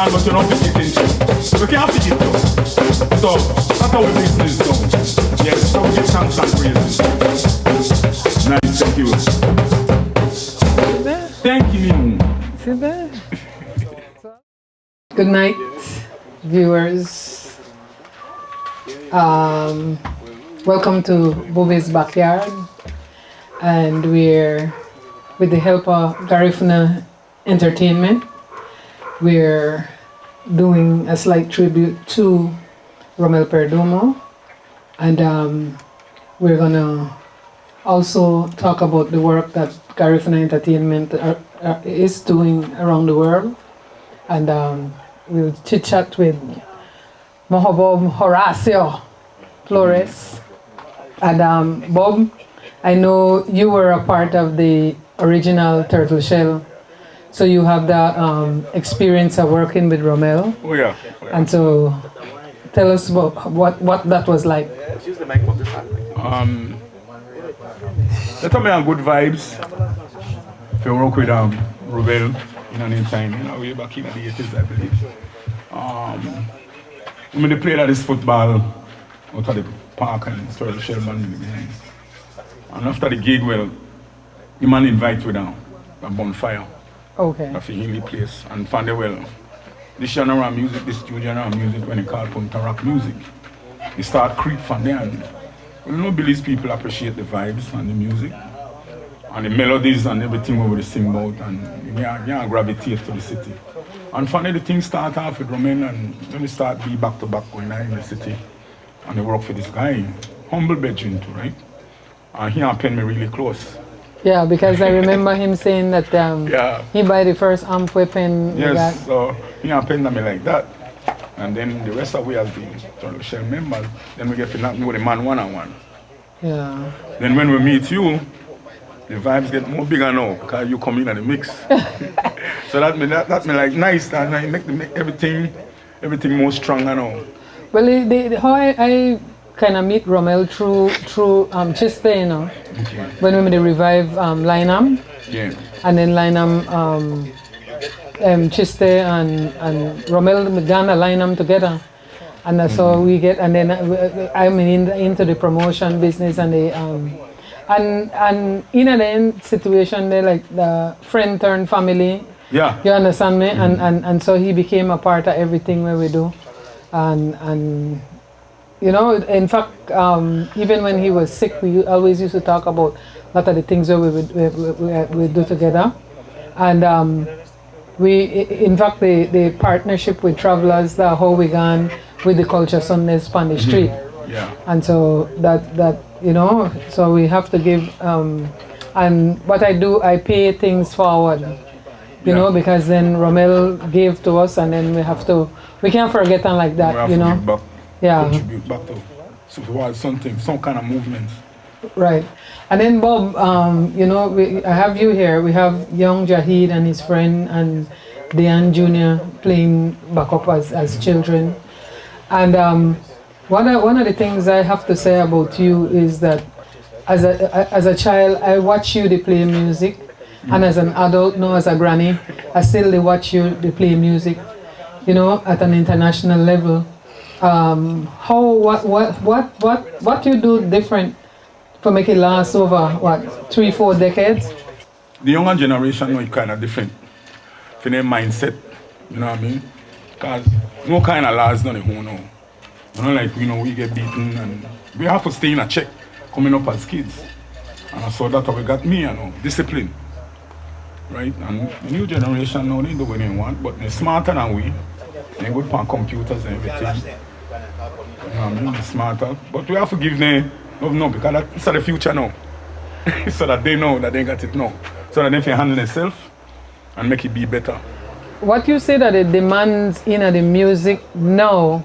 man, but you don't fit it into. We can't fit it though. So that's how we business done. Yes, so we give thanks and praises. Nice, thank you. Thank you. Sit there. Good night, viewers. Welcome to Bobe's Backyard, and we're with the help of Garifuna Entertainment. We're doing a slight tribute to Romel Perdomo, and we're gonna also talk about the work that Garifuna Entertainment is doing around the world, and we'll chit chat with Mohobub Flores. And Bob, I know you were a part of the original Turtle Shell, so you have the experience of working with Romel. Oh yeah. And so, tell us about what that was like. They told me on good vibes. If you work with Romel in an time, way back in the 80s, I believe. When they played at this football out of the park and Turtle Shell behind. And after the gig, well, the man invite you down a bonfire. Okay. That's a hilly place. And found well, this genre of music, this new genre of music, when they call punta rock music, they start creep from there. And well, no believe people appreciate the vibes and the music and the melodies and everything we sing about, and you gravitate to the city. And finally the things start off with Romain, and then we start be back to back going on in the city. And they work for this guy, humble bedroom too, right? And he and Pen me really close. Yeah, because I remember him saying that he buy the first amp weapon. Yes, so he and Pen me like that. And then the rest of we as the Turtle Shell members, then we get to know the man one-on-one. Yeah. Then when we meet you, the vibes get more bigger now because you come in at the mix. So that me like nice, that make everything more stronger now. Well, how I kind of meet Romel through Chiste, you know. Okay. When we revive Linam. Yeah. And then Linam, Chiste and Romel began a Linam together. And so we get, and then I'm into the promotion business, and the and in an end situation, they like the friend turned family. Yeah. You understand me? And so he became a part of everything where we do. And you know, in fact, even when he was sick, we always used to talk about a lot of the things that we do together. And in fact, the partnership with Travelers, the how we gone with the Culture Sundays on the street. Yeah. And so that you know, so we have to give, and what I do, I pay things forward, you know, because then Romel gave to us, and then we can't forget them like that, you know. Back, yeah. Contribute back to towards something, some kind of movement. Right. And then Bob, you know, I have you here. We have young Jahid and his friend and Dayaan Jr. playing backup as children. And one of the things I have to say about you is that as a child, I watch you play music, and as an adult now, as a granny, I still watch you play music, you know, at an international level. What you do different to make it last over 3-4 decades? The younger generation know it kind of different for their mindset, you know what I mean? Because no kind of laws done who know. You know, like, you know, we get beaten and we have to stay in a check coming up as kids. And so that's how we got me, you know, discipline. Right? And the new generation now, they do what they want, but they're smarter than we. They're good on computers and everything. You know what I mean? They're smarter. But we have to give them, no, because that's the future now. So that they know that they got it now. So that they can handle themselves and make it be better. What you say that the demands in the music now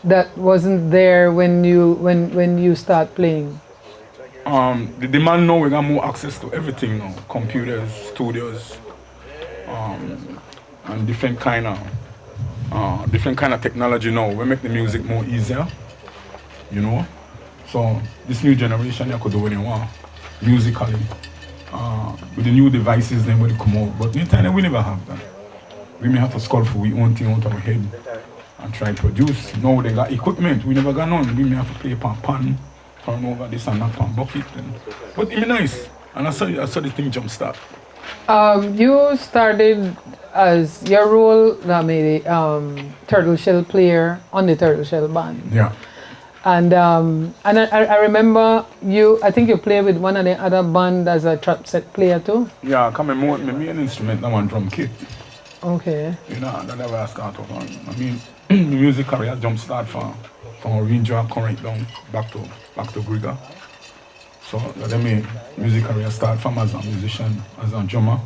that wasn't there when you start playing? The demand now, we got more access to everything now. Computers, studios, and different kind of technology now. We make the music more easier, you know. So this new generation, they could do what they want musically. With the new devices, then when they come out. But in time, we never have that. we may have to skull for we own thing out of our head and try to produce. Now they got equipment, we never got none. We may have to play pan, turn over this and that pan bucket. But it be nice. And I saw the thing jump start. You started as your role, turtle shell player on the turtle shell band. Yeah. And I remember I think you play with one of the other band as a trap set player too? Yeah, come my main instrument now one drum kit. Okay. You know, that's where I start off on. I mean, the music career jump start from Ranger current down back to Dangriga. So that my music career start from as a musician, as a drummer.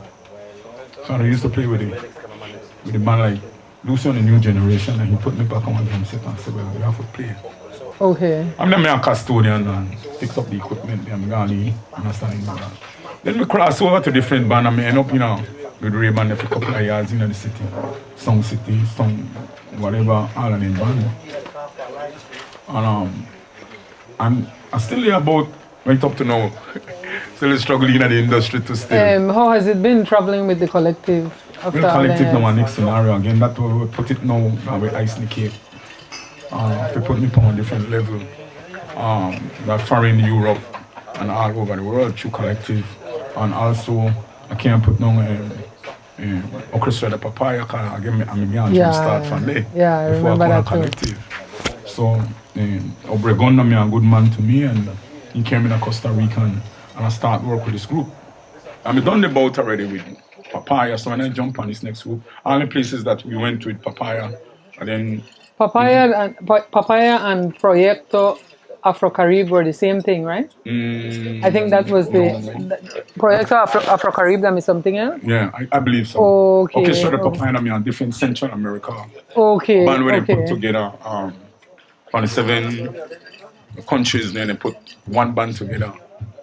So I used to play with the band like Lucy on the new generation, and he put me back on my drum set and said, well, we have to play. Okay. I'm then a custodian and fix up the equipment and I'm gonna understand that. Then we cross over to different band and I end up, with Ray Band for a couple of years in the city. Song City, Song whatever, all in the band. And I still hear about right up to now. Still struggling in the industry to still. How has it been traveling with the collective? Well, collective now, next scenario again. That we put it now with Ice Nicky. They put me on a different level. That foreign Europe and all over the world through collective. And also, I can't put no orchestra the papaya because I'm going to start from there. Yeah, I remember that collective. So, Obregon is a good man to me, and he came in a Costa Rican, and I start work with this group. I'm done the bout already with Papaya, so when I jump on this next group, all the places that we went with Papaya, and then Papaya and Proyecto Afro-Carib were the same thing, right? I think that was Proyecto Afro-Carib, that is something else? Yeah, I believe so. Okay. Okay, so the Papaya and different Central America. Okay. Band where they put together from the 7 countries, then they put one band together.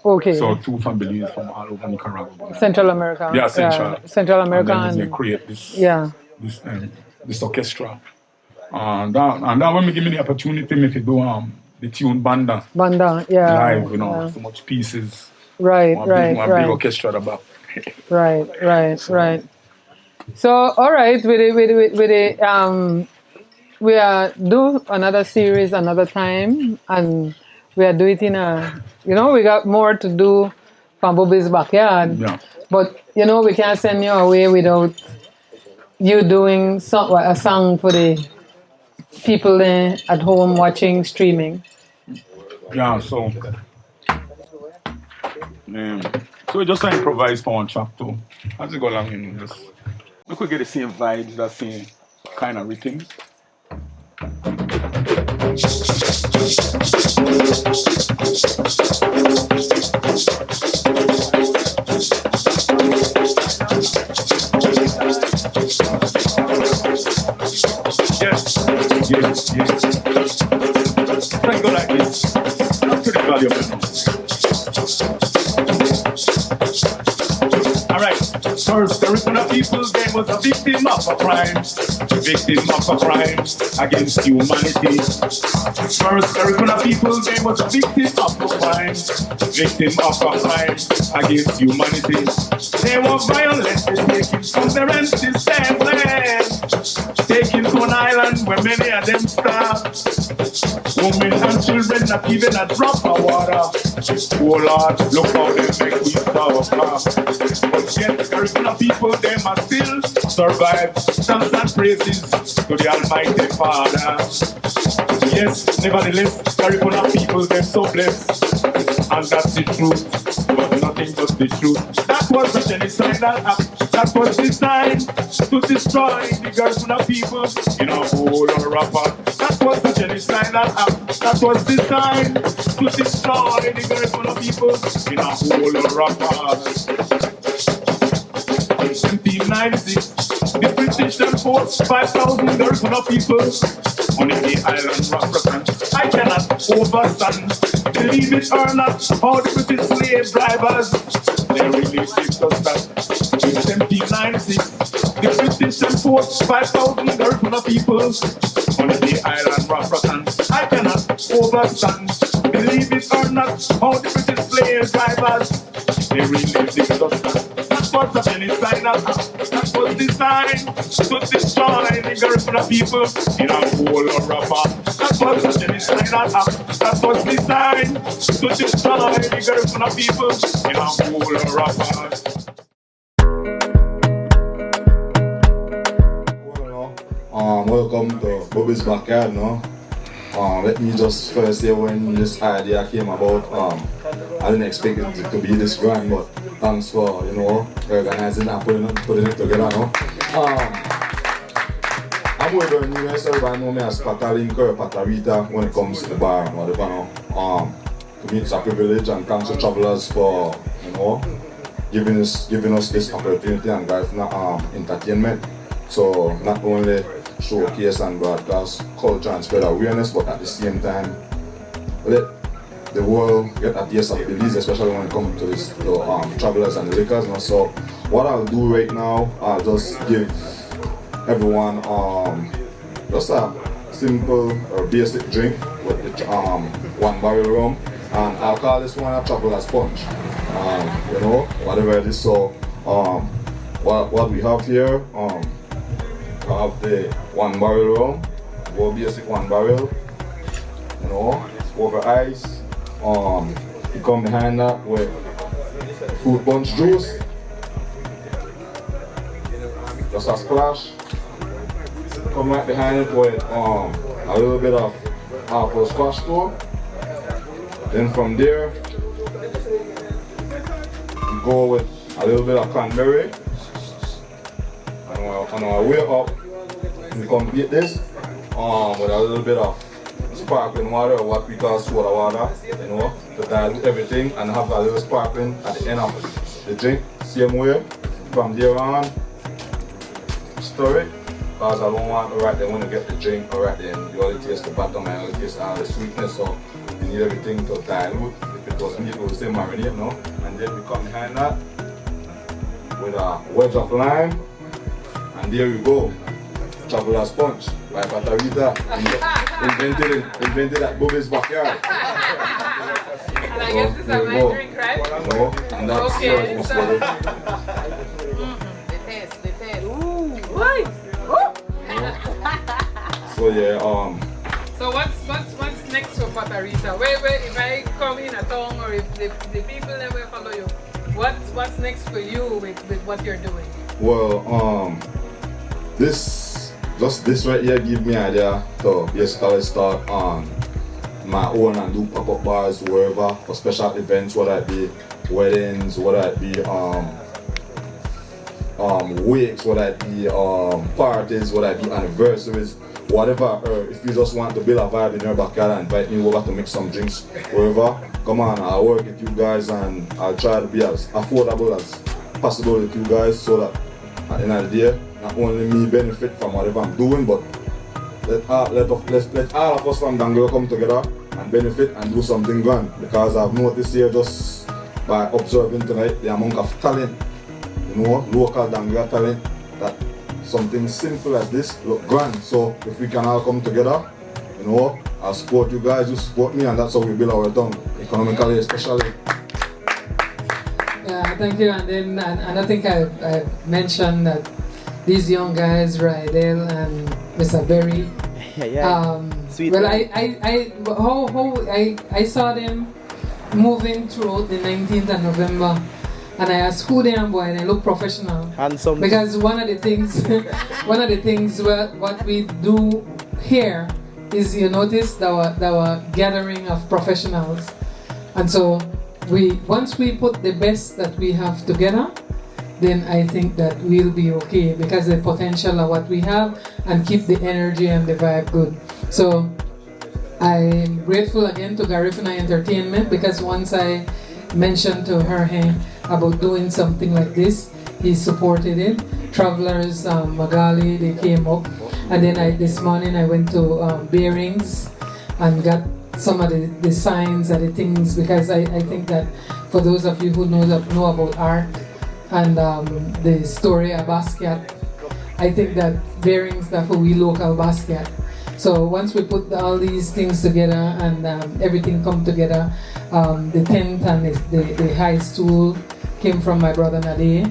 Okay. So 2 families from all over Nicaragua. Central America. Yeah, Central America. And then they create this orchestra. And that when me give me the opportunity me to do the tune banda. Banda, yeah. Live, so much pieces. Right. Big orchestra at the back. Right. So all right, we are do another series another time, and we are doing it in we got more to do from Bobby's backyard. Yeah. But we can't send you away without you doing a song for the people there at home watching, streaming. Yeah, so we just improvise for one track too. As we go along in this, we could get the same vibes, that same kind of rhythm. Yes. Try to go like this. Up to the volume. Alright, first, Garifuna people, they was a victim of a crime. Against humanity. First, Garifuna people, they was a victim of a crime. Against humanity. They were violently taken from their ancestors' land. Taken to an island where many of them starved. Women and children not even a drop of water. Oh Lord, look how they make we suffer. But yet the Garifuna people, they must still survive. Thanks and praises to the Almighty Father. Yes, nevertheless, Garifuna people, they're so blessed. And that's the truth, but nothing but the truth. That was a genocidal act that was designed to destroy the Garifuna people in a whole rapper. That was a genocidal act that was designed to destroy the Garifuna people in a whole rapper. In 1796, the British enforced 5,000 Garifuna people on the island Raga. I cannot overstand, believe it or not, how the British slave drivers, they really did us that. In 1796, the British enforced 5,000 Garifuna people on the island Raga. I cannot overstand, believe it or not, how the British slave drivers, they really did us that. That's was a genocide that was designed to destroy the Garifuna people in a whole rapper. That was a genocide that was designed to destroy the Garifuna people in a whole rapper. Welcome to Bobby's Backyard, no? Let me just first say when this idea came about, I didn't expect it to be this grand, but thanks for, organizing and putting it together, no? I'm with the new everybody know me as Patalin or Patarita when it comes to the bar and whatever, no? To me it's a privilege and thanks to travelers for, giving us this opportunity and Garifuna Entertainment. So not only showcase and broadcast culture and spread awareness, but at the same time let the world get a taste of Belize, especially when it comes to this, travelers and the liquors. So what I'll do right now, I'll just give everyone just a simple or basic drink with the 1 barrel rum, and I'll call this one a traveler's punch. Whatever it is. So what we have here, I have the 1 barrel rum, basic 1 barrel, over ice. You come behind that with fruit punch juice, just a splash. Come right behind it with a little bit of apple squash too. Then from there, you go with a little bit of cranberry. On our way up, we complete this with a little bit of sparkling water, or what we call soda water, to dilute everything and have a little sparkling at the end of the drink. Same way, from there on, stir it, because I don't want right then when you get the drink, right then you only taste the bottom and you only taste the sweetness, so you need everything to dilute. If it was meat, we would say marinate, no? And then we come behind that with a wedge of lime. And there you go, Traveler's Punch by Patarita, invented at Bobby's Backyard. And I guess this is my drink, right? And that's okay, yours, so, the taste. Ooh, right. So yeah, So what's next for Patarita? Where if I come in a town, or if the people never follow you, what's next for you with what you're doing? Well, this right here give me an idea to basically start on my own and do pop-up bars wherever for special events, whether it be weddings, whether it be wakes, whether it be parties, whether it be anniversaries, whatever. If you just want to build a vibe in your backyard and invite me over to make some drinks wherever, come on, I'll work with you guys and I'll try to be as affordable as possible with you guys, so that at the end of the day, not only me benefit from whatever I'm doing, but let all of us from Dangriga come together and benefit and do something grand. Because I've noticed here, just by observing tonight, the amount of talent, local Dangriga talent, that something simple as this look grand. So if we can all come together, I'll support you guys, you support me, and that's how we build our town, economically especially. Yeah, thank you. And then and I think I mentioned that these young guys, Rydell and Mr. Berry. Sweet. Well, I saw them moving throughout the 19th of November, and I asked who they are, boy, and they look professional. Handsome. Because one of the things what we do here is, you notice our gathering of professionals, and so once we put the best that we have together, then I think that we'll be okay, because the potential of what we have, and keep the energy and the vibe good. So I'm grateful again to Garifuna Entertainment, because once I mentioned to her about doing something like this, he supported it. Travelers, Magali, they came up, and then this morning I went to Bearings and got some of the signs and the things, because I think that for those of you who know about art and the story of Basquiat, I think that Bearings that for we local Basquiat. So once we put all these things together and everything come together, the tent and the high stool came from my brother Nade,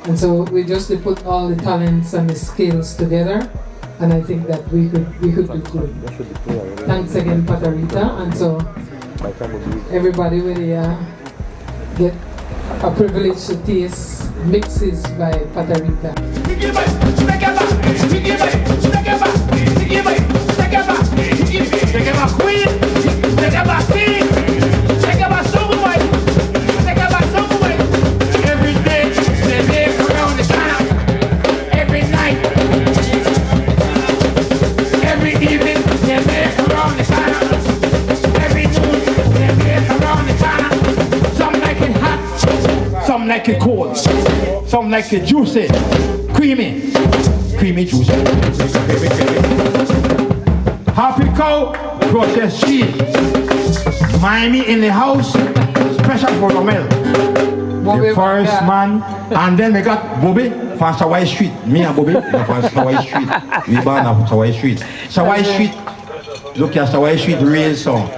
And so we just put all the talents and the skills together, and I think that we could do good. Thanks again, Patarita, and so everybody will get a privilege to taste mixes by Patarita. Some like it cold, some like it juicy, creamy juicy. Happy cow, processed cheese. Miami in the house, special for Romel. The first man, and then we got Bobby from Sawai Street. Me and Bobby from Sawai Street. We born on Sawai Street. Sawai Street, look at Sawai Street, real song.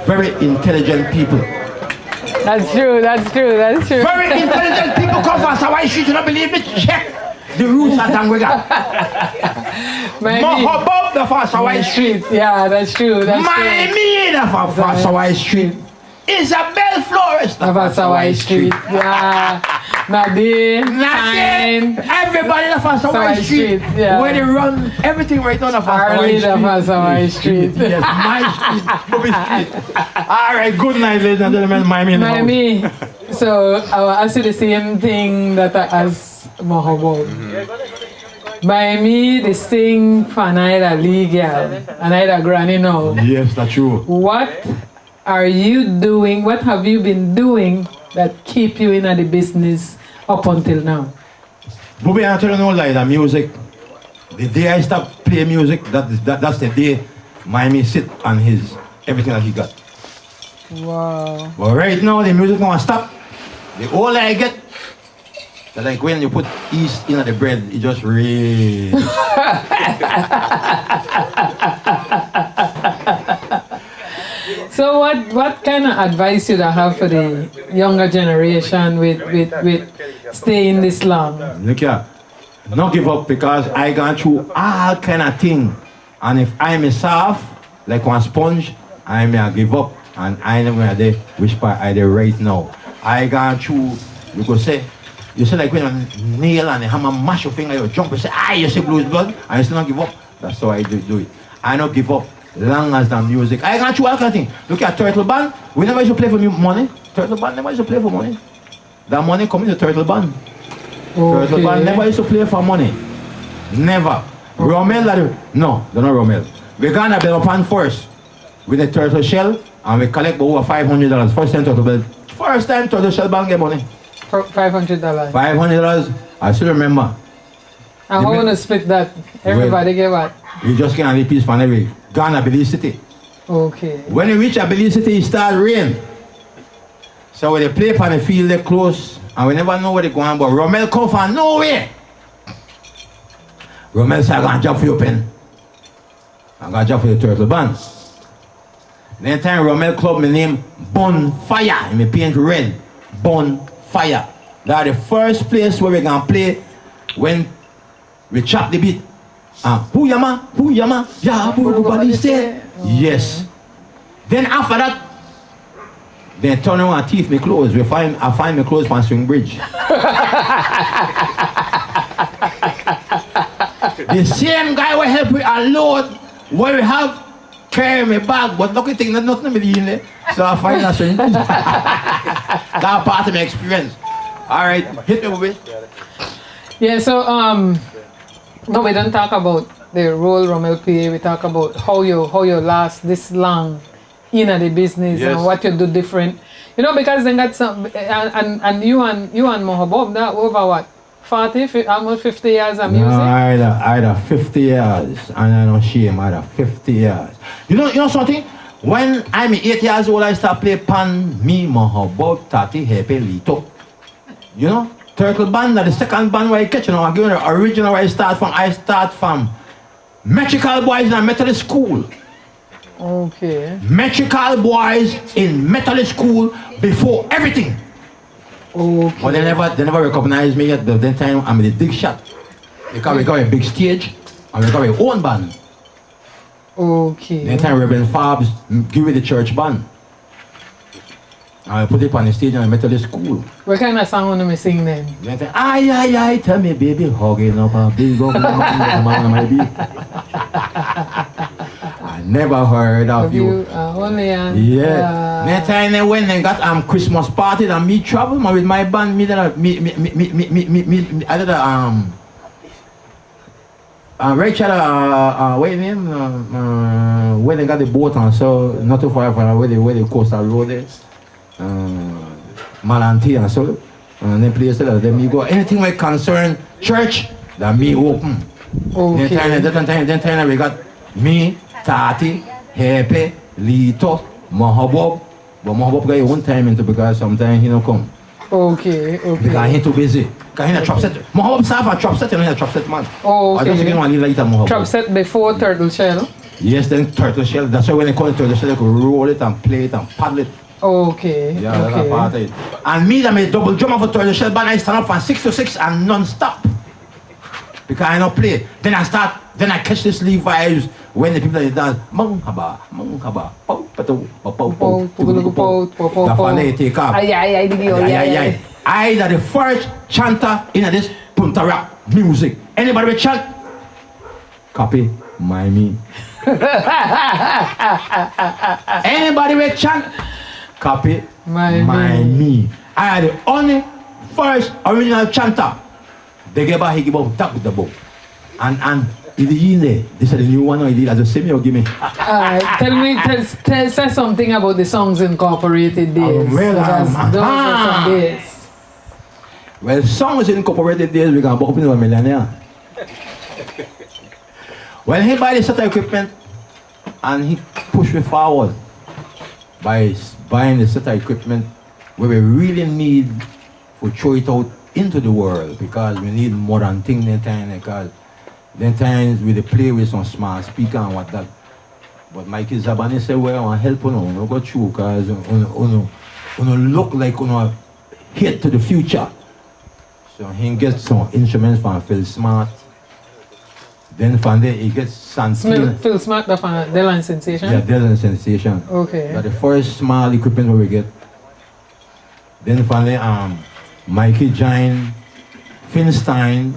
Very intelligent people. That's true. Very intelligent people come from Sawai Street. You don't believe me? Check the roots at Dangriga. Mohobub from Sawai Street. Yeah, that's true. Mime from Sawai Street. Isabel Flores from Sawai Street. Yeah. Nadine. Everybody from Sawai Street. Yeah. Where they run everything right on from Sawai Street. Yes, my street, Bobby Street. All right, good night, ladies and gentlemen. Mime. So I will ask you the same thing that I asked Mohobub. Mime, the sing for another legal, another granny now. Yes, that's true. What are you doing? What have you been doing that keep you in the business up until now? Bobby, I tell you no lie, the music. The day I stop playing music, that's the day Mime sit on his everything that he got. Wow. But right now the music won't stop. The all I get, that like when you put yeast in the bread, it just rains. So what kind of advice you have for the younger generation with staying this long? Look here, not give up, because I gone through all kind of thing. And if I'm soft, like one sponge, I may give up. And I know where they which part I there right now. I gone through, you could say, you say like when you nail and a hammer mash your finger, you jump and say, you say blues blood, and you still not give up. That's how I do it. I don't give up long as the music. I gone through all kind of thing. Look at Turtle Band, we never used to play for money. Turtle Band never used to play for money. That money coming to Turtle Band. Okay. Turtle Band never used to play for money. Never. Romel, no, they're not Romel. We're gonna build a pan first with a turtle shell, and we collect over $500. First time turtle shell band get money. $500. $500. I still remember. And how want to split that? Everybody get what? You just get a piece from every Ghana, Belize City. Okay. When you reach a Belize City, it start rain. So when they play on the field, they close, and we never know where they going. But Romel come from nowhere. Romel said, I'm going to jump for your pen. I'm going to jump for your turtle band. Then time Romel club, my name Bonfire, and me paint red. Bonfire. That's the first place where we going to play when we chop the beat. Who yama, yeah, everybody say. Yes. Then after that, then turn around and teeth me clothes. I find my clothes on Swing Bridge. The same guy will help with a load where we have carry my bag, but lucky thing that nothing really in there. So I find that Swing Bridge. That part of my experience. Alright, hit me with it. Yeah, so no, we don't talk about the role Romel play. We talk about how you last this long in the business. Yes. And what you do different. You know, because then got some and you and Mohobub that over what 40, almost 50 years of music. No, either 50 years, and I don't shame either 50 years. You know something? When I'm 8 years old, I start play pan me Mohobub Tati Hepe Lito. You know? Turtle Band, the second band where I catch, you know, I'm giving the original where I start from Metrical Boys in a Methodist school. Okay. Metrical Boys in Methodist school before everything. Okay. But they never recognized me yet. But then time I'm the big shot. Because we got a big stage and we got our own band. Okay. Then time Reverend Fabs give me the church band. I put it on the stage in a Methodist school. What kind of song wanna me sing then? Then time, ay, tell me baby, hugging up a big up my baby. I never heard of you. Only Yeah. Then time they went and got Christmas party and me travel with my band. I did Rachel, wait name? Where they got the boat on, so not too far from where the coastal road is. Malanti and so. And then place that then me go. Anything like concern church, that me open. Okay. Then time we got me, Tati, Hepe, Lito, Mohobub. But Mohobub got one time into because sometimes he don't come. Okay. Because he too busy. Because he in a trap set. Mohobub staff a trap set and he a trap set man. Okay. I just think one later Mohobub. Trap set before Turtle Shell? Yes, then turtle shell. That's why when they call it turtle shell, they could roll it and play it and paddle it. Okay. Yeah, that's a part of it. And me, I'm a double drummer for turtle shell band. I stand up from 6 to 6 and non-stop. Because I don't play. Then I catch the sleeve vibes when the people dance. Mohobub, the fun they take off. I that the first chanter in this punta rap music. Anybody will chant? Copy, Mime. Anybody will chant? Copy, Mime. I am the only first original chanter. They give he give up tap with the bow. And this is the new one or he did as a semi or give me. Say something about the songs incorporated days. Those are some days. Well, songs incorporated days we can book in a millionaire. Well, he buy the set of equipment and he push me forward by buying the set of equipment where we really need to throw it out into the world because we need modern things then time because then times we play with some small speaker and what that. But Mikey Zabani said, well, I want to help you now, go through because you look like you head to the future. So he gets some instruments from Phil Smart. Then from there he gets something. Phil Smart, the Dayaan Sensation? Yeah, Dayaan Sensation. Okay. That's the first small equipment where we get. Then from there, Mikey joined Finstein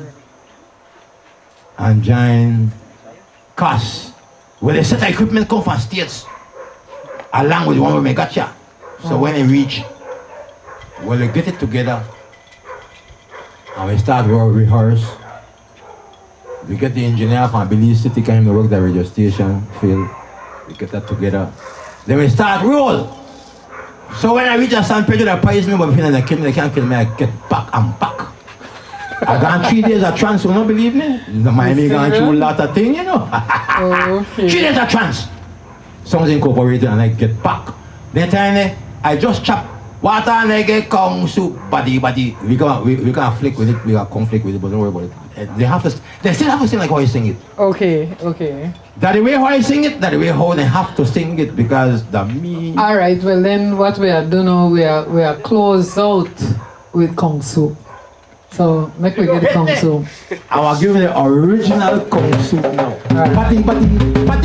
and joined Cass. Where the set of equipment come from States. Along with the one where we got ya. So when they reach, well, we get it together. And we start rehearse. We get the engineer from Belize City came to work the radio station, Phil. We get that together. Then we start roll. So when I reach a San Pedro, they praise me, but they can't kill me, I get back, I'm back. I gone 3 days of trance, you don't believe me? The Miami gone through a lot of things, you know. Okay. 3 days of trance. Songs incorporated and I get back. Then time I just chop water and I get kung soup, body. We can flick with it, we can conflict with it, but don't worry about it. They still have to sing like how I sing it. Okay. That the way how I sing it, that the way how they have to sing it because the me. Alright, well then what we are doing now, we are closed out with kung soup. So make we get the kung soup. I will give you the original kung soup now. Right. Bati. What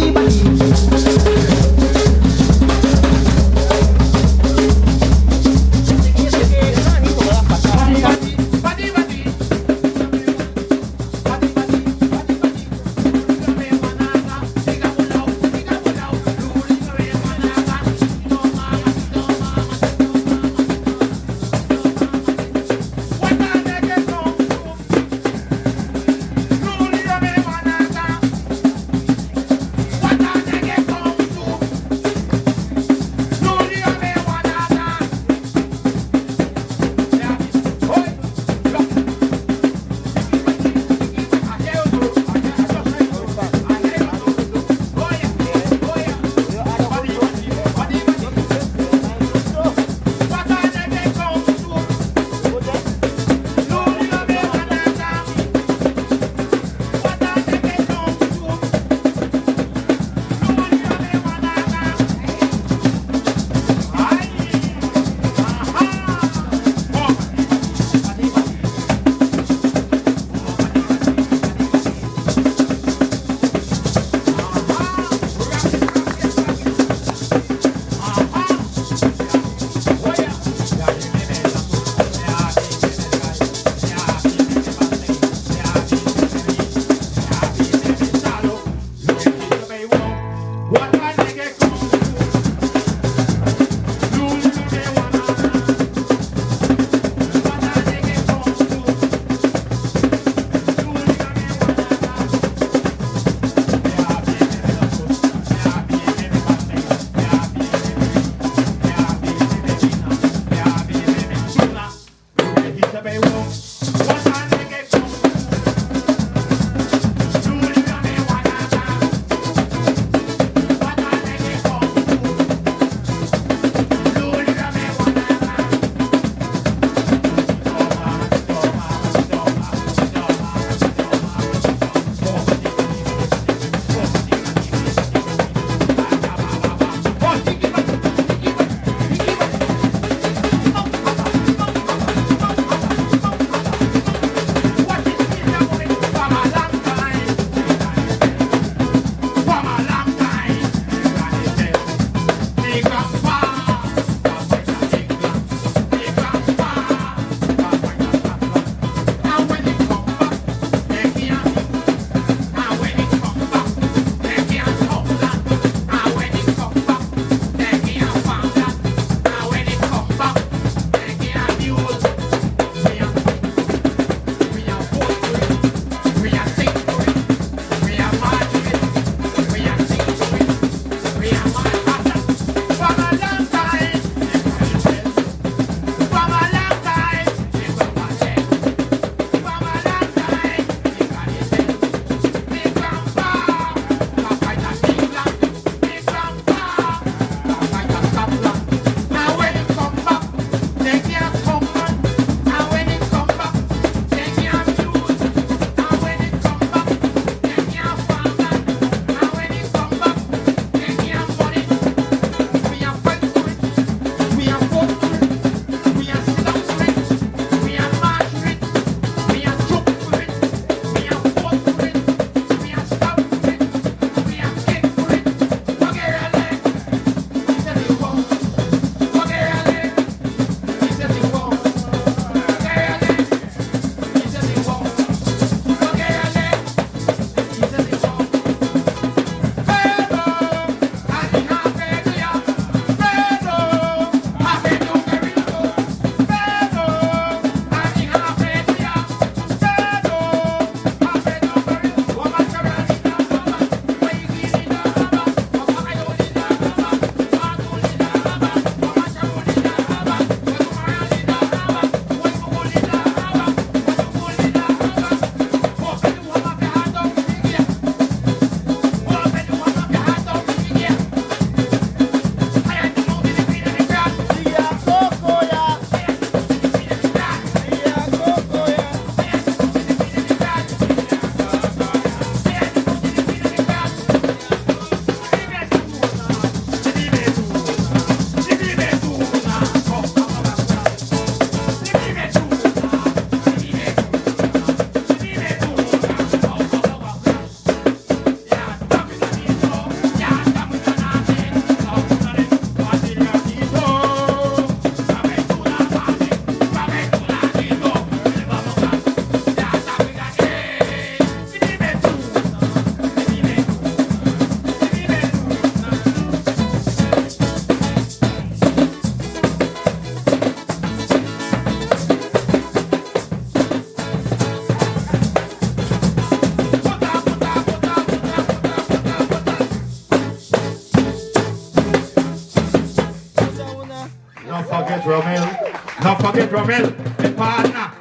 Don't forget Romel, the partner.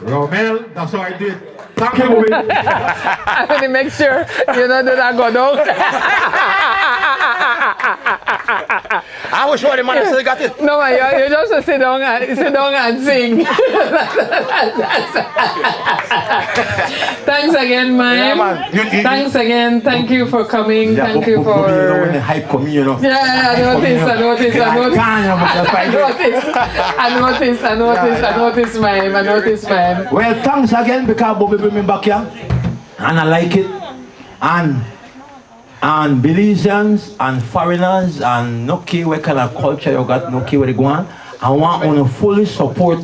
Romel, that's how I did. Thank you, Bobby. I'm going to make sure you know that I go down. I was sure the man still got it. No, man, you just sit down and sing. Thanks again, Mime. Yeah, man. Thanks again. Thank you for coming. Yeah, Thank you for. You know when the hype come, you know. Yeah, I noticed, Mime. Well, thanks again because Bobby bring me back here, and I like it. And Belizeans and foreigners and no care what kind of culture you got, no care where they go on. I want to fully support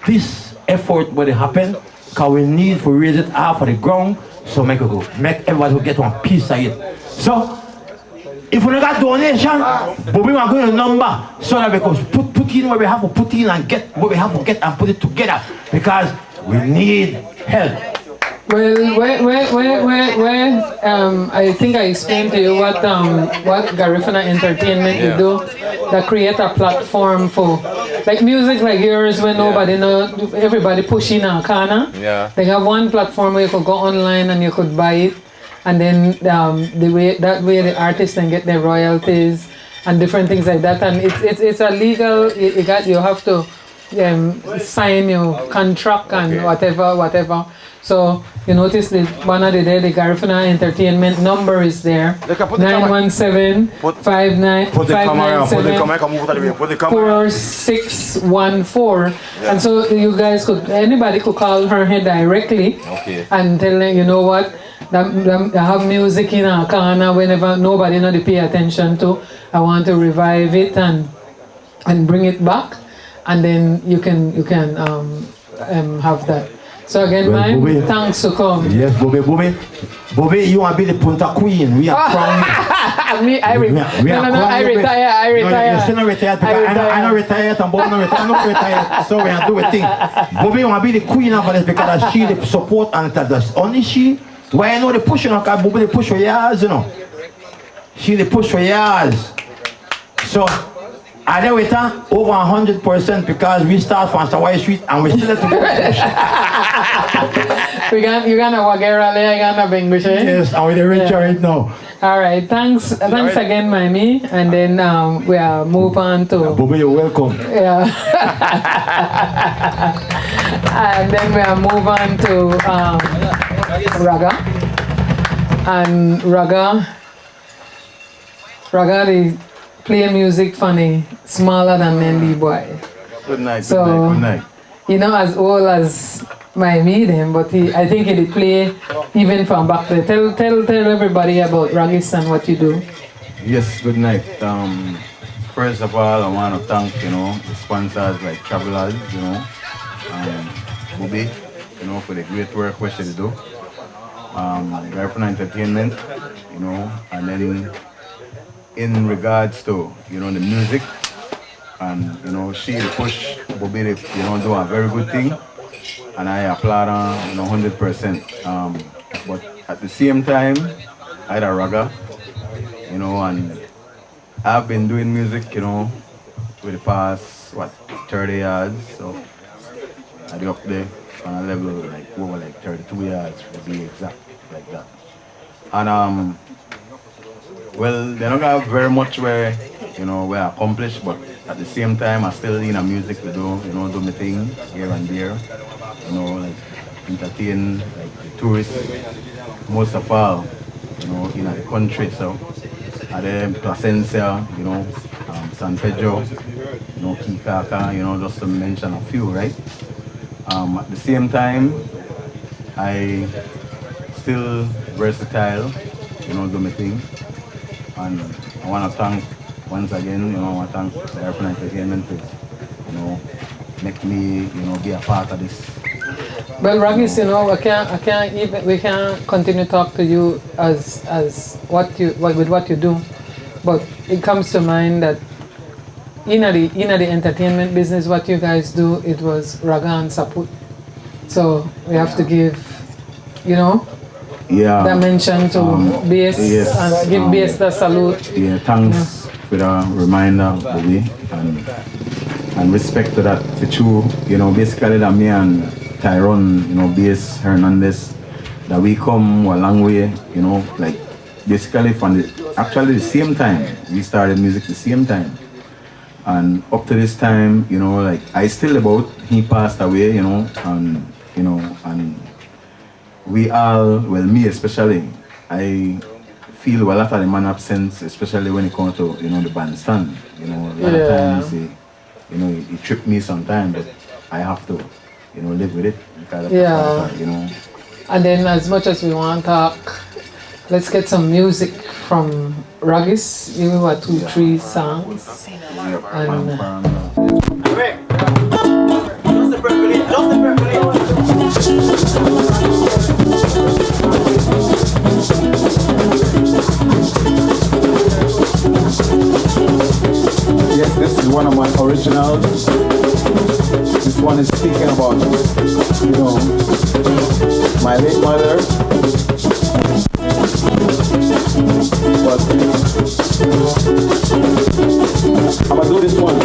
this effort where it happen because we need to raise it off of the ground so make everybody get one piece of it. So if we got donation, but we want to go to number so that we can put in what we have to put in and get what we have to get and put it together because we need help. Well, I think I explained to you what Garifuna Entertainment do. They create a platform for like music like yours when nobody know, everybody pushing a corner. Yeah. They have one platform where you could go online and you could buy it, and then that way the artists can get their royalties and different things like that. And it's a legal. You have to sign your contract and whatever. So you notice that one of the day the Garifuna Entertainment number is there. 917-597-4614. And so you guys anybody could call her here directly and tell them, you know what, I have music in a corner whenever nobody know to pay attention to. I want to revive it and bring it back, and then you can have that. So again, Mime, thanks to come. Yes, Bobby, you want to be the Punta Queen. We are crowned. I retire. You're still not retired because I'm not retired and Bob not retired. I'm not retired. So we are doing a thing. Bobby want to be the queen of this because she the support and that's only she. Why I know the push, you know, because Bobby the push for years, you know. She the push for years. So I did with her over 100% because we start from Sawai Street and we still have to go. You're gonna Wagera there, you're gonna Bengush. Yes, and we're rich right now. All right, thanks again, Mime, and then we'll move on to. Bobby, you're welcome. Yeah. And then we'll move on to Raga. And Raga, they play music funny, smaller than Mendy Boy. Good night. So, Good night. You know, as old as my medium, but I think he did play even from back there. Tell everybody about Raggis and what you do. Yes, good night. First of all, I want to thank, the sponsors like Travelers, Bobby, for the great work what she do. Garifuna Entertainment, and then in regards to, the music, and, she push Bobby to, do a very good thing. And I applaud her, 100%. But at the same time, I had a Raga, and I've been doing music, for the past, 30 years. So I'd be up there on a level like over 32 years to be exact, like that. And well, they don't have very much where, where I accomplished, but at the same time, I still in a music to do, do my thing here and there. Entertain the tourists, most of all, in the country. So, and then Placencia, San Pedro, Kikaka, just to mention a few, right? At the same time, I still versatile, do my thing. And I want to thank, once again, I want to thank the Garifuna Entertainment for, make me, be a part of this. Well, Raggis, we can't continue to talk to you as what you do, but it comes to mind that in the entertainment business, what you guys do, it was Raga and Saput. So we have to give, dimension to BS and give BS the salute. Yeah, thanks for the reminder, Bobby, and respect to that for you. Basically that me and Tyrone, BS Hernandez, that we come a long way, basically from the same time. We started music the same time. And up to this time, I still about, he passed away, and we all, well, me especially, I feel a lot of the man absence, especially when it comes to, the bandstand. A lot of times, it tripped me sometimes, but I have to, live with it. And then as much as we want to talk, let's get some music from Raggis. You have 2-3 songs. Yes, this is one of my originals. This one is speaking about, my late mother. But I'm gonna do this one.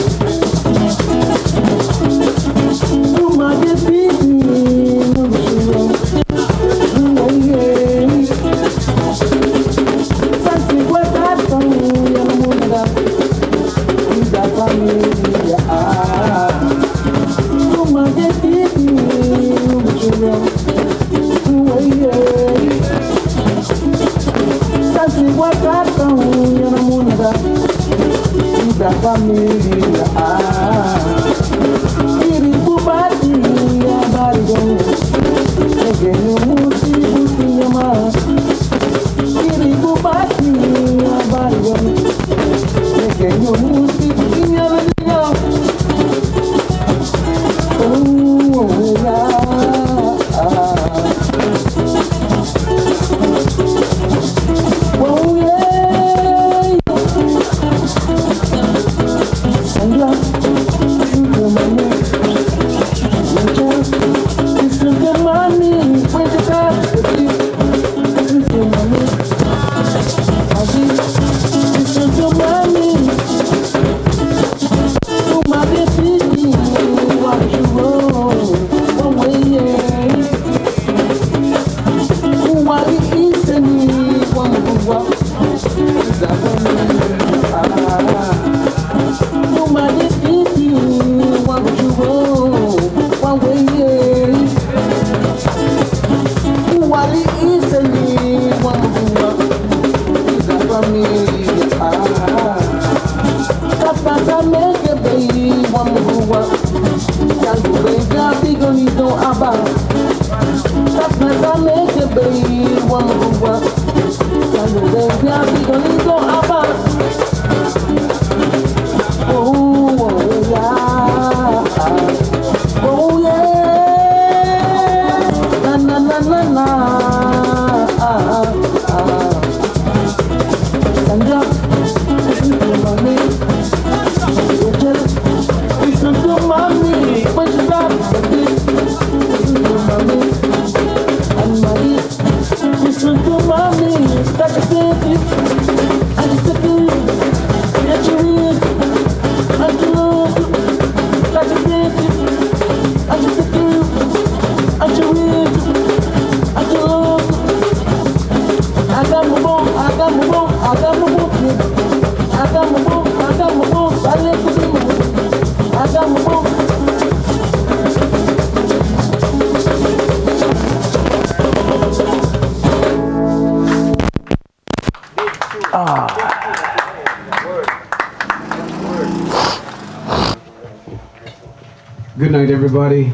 Good night, everybody.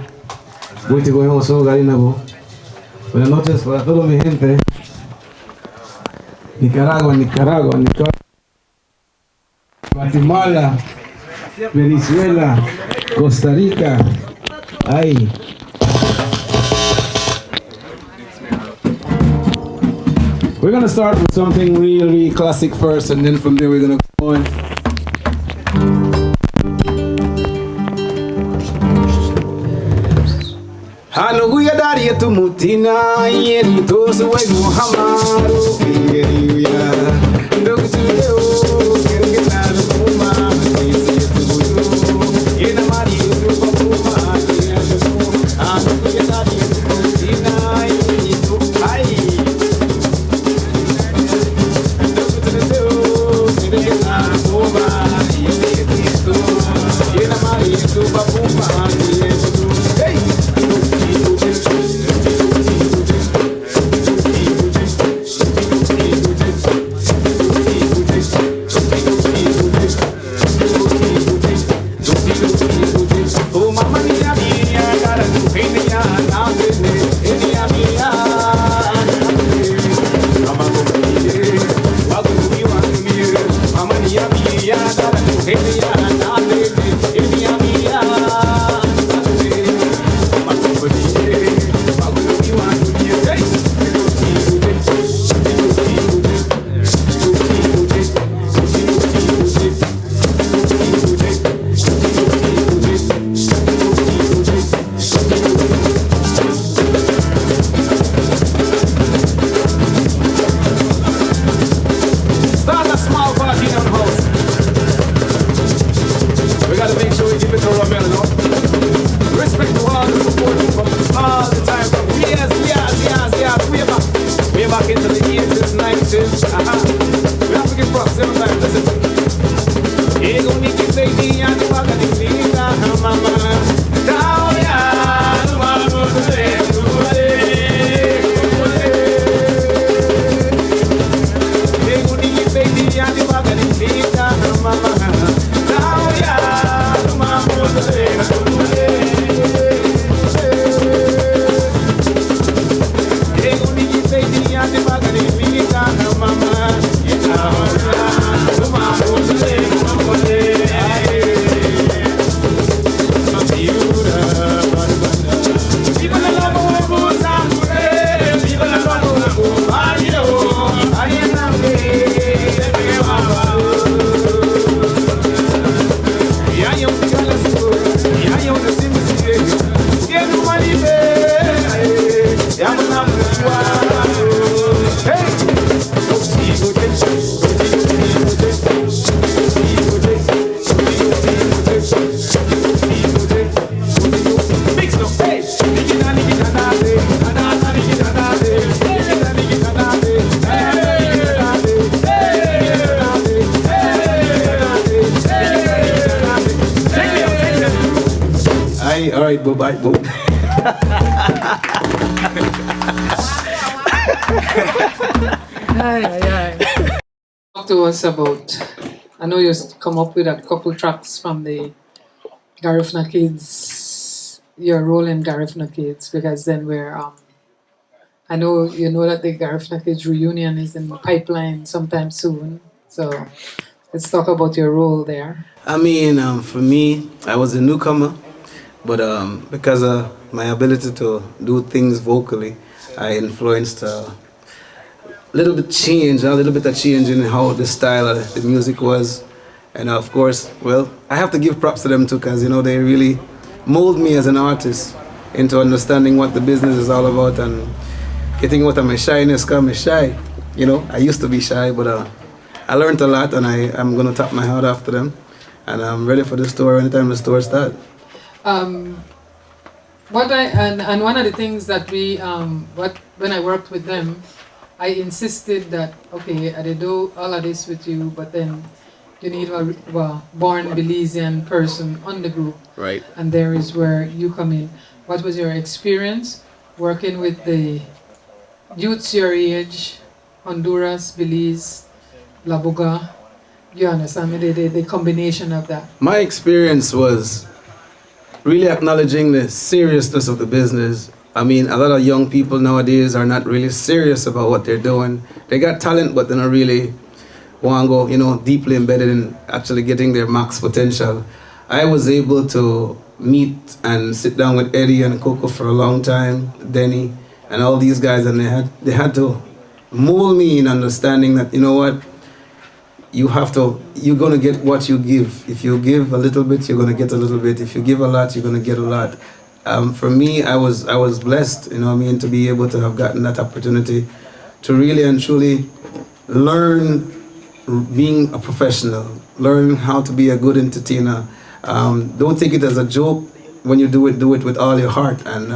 Voy te coger so Garinabo. Buenas noches para toda mi gente. Nicaragua, Guatemala, Venezuela, Costa Rica. Ay. We're gonna start with something really classic first, and then from there we're gonna go on. Hanuguya dari yetu mutina yeri tosu wai Muhammadu yeriya dokutuleo kergena kuma isi yetu budu yena mari yetu kuma yetu hanuguya dari yetu mutina yeri to ai dokutuleo kergena kuma isi yetu yena mari yetu kuma yetu hey. Alright, bye bye. Talk to us about, I know you come up with a couple tracks from the Garifuna Kids, your role in Garifuna Kids, because then we're I know you know that the Garifuna Kids reunion is in the pipeline sometime soon. So let's talk about your role there. I mean, for me, I was a newcomer, but because of my ability to do things vocally, I influenced a little bit of change in how the style of the music was. And of course, well, I have to give props to them too, because, you know, they really mold me as an artist into understanding what the business is all about and getting out of my shyness, because I'm shy. You know, I used to be shy, but I learned a lot, and I'm going to tap my heart after them. And I'm ready for the store anytime the store starts. And one of the things that when I worked with them, I insisted that, okay, I do all of this with you, but then you need a born Belizean person on the group. Right. And there is where you come in. What was your experience working with the youths your age, Honduras, Belize, La Boga? You understand me? The combination of that. My experience was really acknowledging the seriousness of the business. I mean, a lot of young people nowadays are not really serious about what they're doing. They got talent, but they're not really want to go, you know, deeply embedded in actually getting their max potential. I was able to meet and sit down with Eddie and Coco for a long time, Denny, and all these guys, and they had to mold me in understanding that, you know what, you're gonna get what you give. If you give a little bit, you're gonna get a little bit. If you give a lot, you're gonna get a lot. For me, I was blessed, you know what I mean, to be able to have gotten that opportunity to really and truly learn being a professional, learn how to be a good entertainer. Don't take it as a joke. When you do it with all your heart. And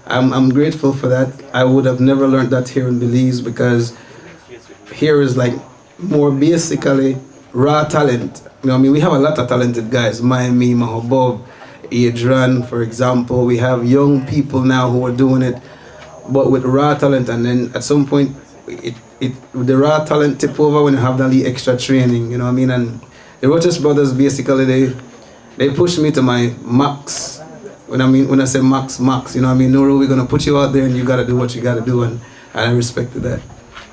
I'm grateful for that. I would have never learned that here in Belize, because here is like more basically raw talent. You know what I mean? We have a lot of talented guys. Mime, Mohobub, Adrian, for example. We have young people now who are doing it, but with raw talent. And then at some point, the raw talent tip over when you have that little extra training. You know what I mean? And the Roches brothers basically they pushed me to my max. When I say max, you know what I mean? Nuru, we're gonna put you out there, and you gotta do what you gotta do, and I respected that.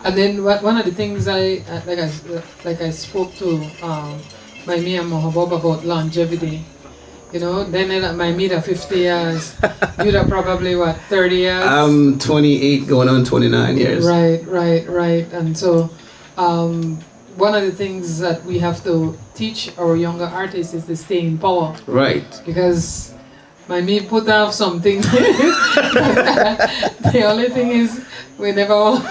And then one of the things I spoke to Mime and Mohobub about longevity. You know, then at my meet 50 years, you'd have probably 30 years? I'm 28 going on 29 years. Right. And so one of the things that we have to teach our younger artists is to stay in power. Right. Because me put off something. The only thing is we never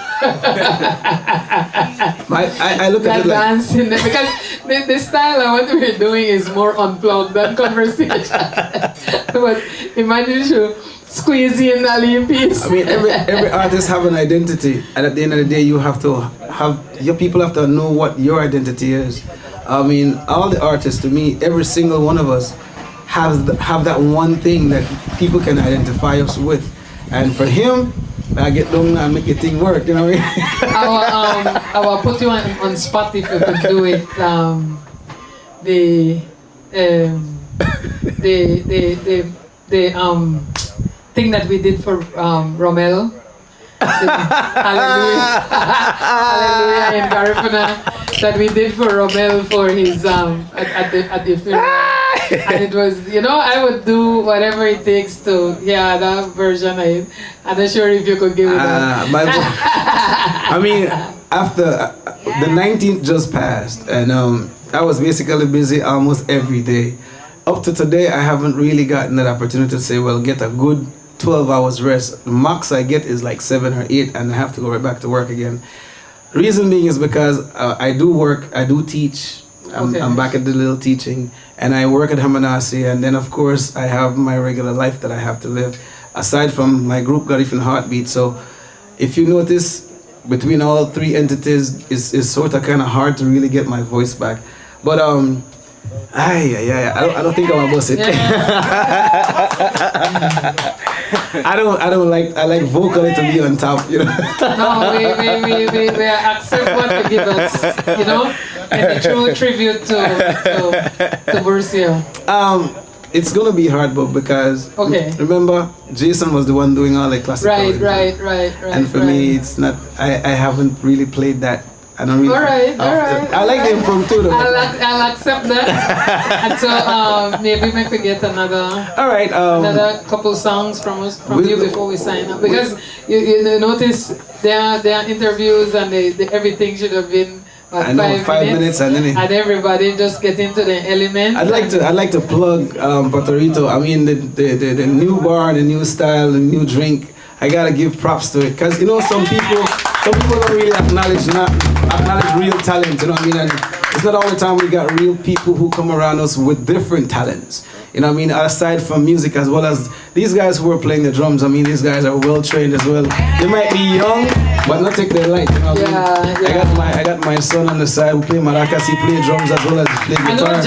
I look at it like dancing, because the style of what we're doing is more unplugged than conversation. But imagine you squeeze in a little piece. I mean, every artist have an identity, and at the end of the day, your people have to know what your identity is. I mean, all the artists, to me, every single one of us have that one thing that people can identify us with. And for him, I get down and make the thing work, you know what I mean? I will put you on spot if you could do it. The thing that we did for Romel. Hallelujah. Hallelujah in Garifuna, that we did for Romel for his at the funeral. And it was, you know, I would do whatever it takes to, that version. I'm not sure if you could give it that. I mean, after the 19th just passed, and I was basically busy almost every day. Up to today, I haven't really gotten that opportunity to say, well, get a good 12 hours rest. The max I get is like 7 or 8, and I have to go right back to work again. Reason being is because I do work, I do teach. I'm back at the little teaching, and I work at Hamanasi, and then of course I have my regular life that I have to live, aside from my group Garifuna Heartbeat. So if you notice, between all three entities is sort of kind of hard to really get my voice back. But I don't think I'm gonna bust it. I like vocally to be on top, you know. No, we accept what you give us, you know, and a true tribute to Burcio. it's gonna be hard, but because remember Jason was the one doing all the classical. Right. And for me, it's not. I haven't really played that. I don't really. All right. I like the improv too, though. I'll accept that. And so maybe we could get another. All right. Another couple songs from you before we sign up, because you notice there are interviews and everything should have been. I know, 5 minutes and then and everybody just get into the element. I'd like to plug Puerto Rico. I mean the new bar, the new style, the new drink. I gotta give props to it, because you know some people don't really acknowledge real talent. You know what I mean? And it's not all the time we got real people who come around us with different talents. You know what I mean? Aside from music, as well as these guys who are playing the drums. I mean, these guys are well trained as well. They might be young, but not take their light. You know what I mean? I got my son on the side who play maracas. He play drums as well as play guitar. I know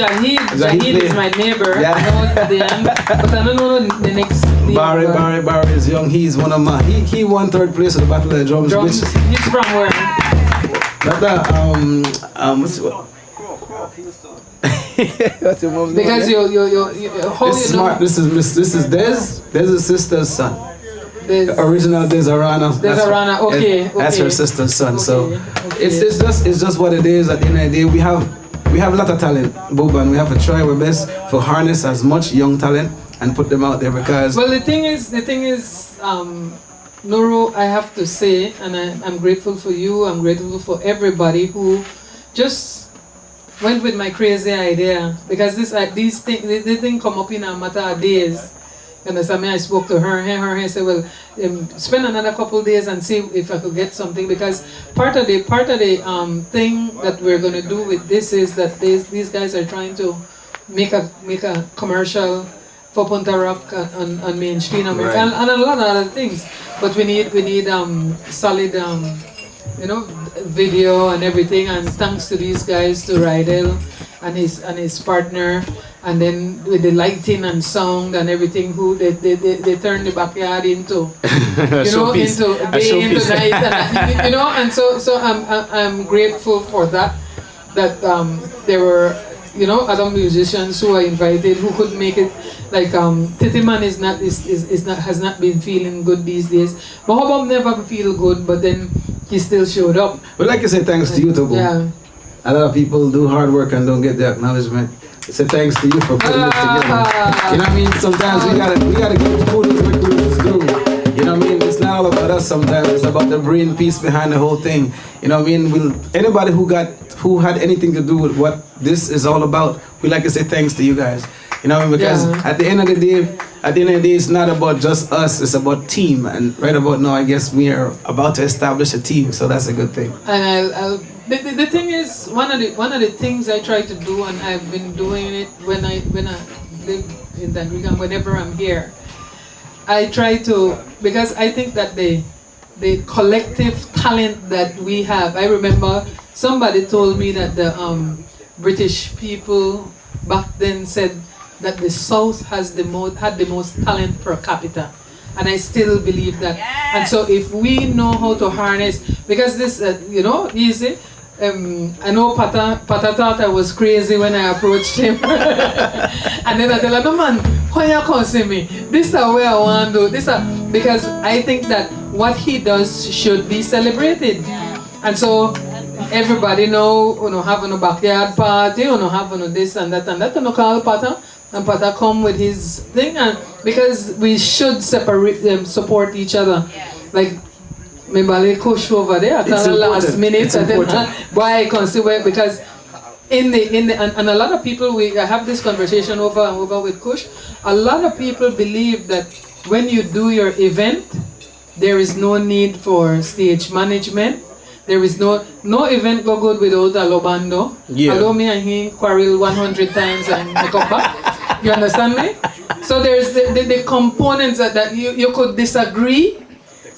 Jahid is my neighbor. Yeah. I know Dayaan, but I don't know the next. Barry is young. He's one of my. He won 3rd place at the Battle of the Drums. He's from where? What's your mom's name? Because This is Dez's sister's son. The original Desarana. Desarana, okay. That's her sister's son. So it's just what it is. At the end of the day, we have a lot of talent, Bub, and we have to try our best to harness as much young talent and put them out there, because. Well, the thing is, Nuru, I have to say, and I'm grateful for you. I'm grateful for everybody who just went with my crazy idea, because this thing come up in a matter of days. You understand me? I spoke to her said, well, spend another couple days and see if I could get something, because part of the thing that we're gonna do with this is that these guys are trying to make a commercial for Punta Rock on Main Street America, and a lot of other things. But we need solid video and everything, and thanks to these guys, to Rydell and his partner, and then with the lighting and sound and everything, who they turn the backyard into into day, into night, and, and so I'm grateful for that there were other musicians who are invited who could make it. Like Titiman has not been feeling good these days. Mohobub never feel good, but then he still showed up. Well, like I say, thanks to you, Togo. Yeah. A lot of people do hard work and don't get the acknowledgement. I say thanks to you for putting this together. You know what I mean? Sometimes we gotta give kudos where kudos is due. You know what I mean? It's not all about us sometimes. It's about the brain piece behind the whole thing. You know what I mean? Anybody who had anything to do with what this is all about, we like to say thanks to you guys. You know what I mean? Because at the end of the day, it's not about just us. It's about team. And right about now, I guess we are about to establish a team. So that's a good thing. And the thing is, one of the things I try to do, and I've been doing it when I live in Dangriga, whenever I'm here, I try to, because I think that the collective talent that we have. I remember somebody told me that the British people back then said that the South had the most talent per capita, and I still believe that. Yes. And so if we know how to harness, because this, easy. I know Pata thought I was crazy when I approached him, and then I tell him, "No man, why you come see me? This is where I want to do this," because I think that what he does should be celebrated, and so. Everybody know, having a backyard party, having this and that, call Pata, and Pata come with his thing, and because we should support each other. Like, maybe Kush over there, at the last minute, why I consider, because and a lot of people, I have this conversation over and over with Kush, a lot of people believe that when you do your event, there is no need for stage management. There is no event go good without a lobando. Yeah. Although me and he quarrel 100 times and I come back. You understand me? So there's the components that you could disagree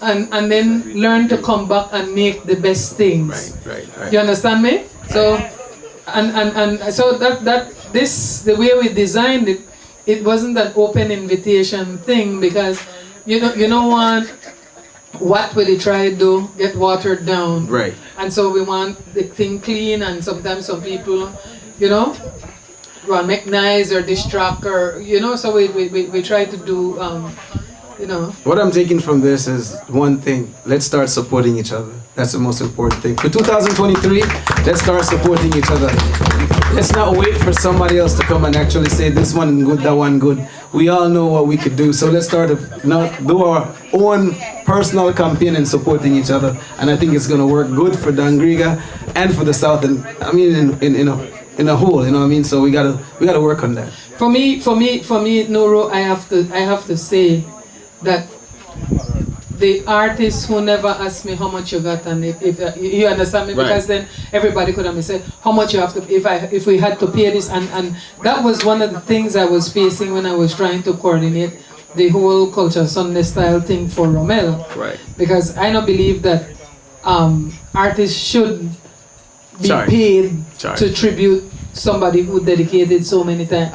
and then learn to come back and make the best things. Right. You understand me? So and so that the way we designed it wasn't an open invitation thing, because you know what will they try to do? Get watered down. Right. And so we want the thing clean, and sometimes some people, recognize or distract or, you know, so we try to do, you know. What I'm taking from this is one thing. Let's start supporting each other. That's the most important thing. For 2023, let's start supporting each other. Let's not wait for somebody else to come and actually say this one good, that one good. We all know what we could do. So let's start to now do our own personal campaign and supporting each other. And I think it's going to work good for Dangriga and for the South. And I mean, in a whole, you know what I mean? So we gotta work on that. For me, Nuru, I have to say that the artists who never ask me how much you got, and if you understand me, because then everybody could have said how much you have to, if we had to pay this, and that was one of the things I was facing when I was trying to coordinate the whole Culture Sunday style thing for Romel. Right. Because I don't believe that artists should be paid to tribute somebody who dedicated so many times,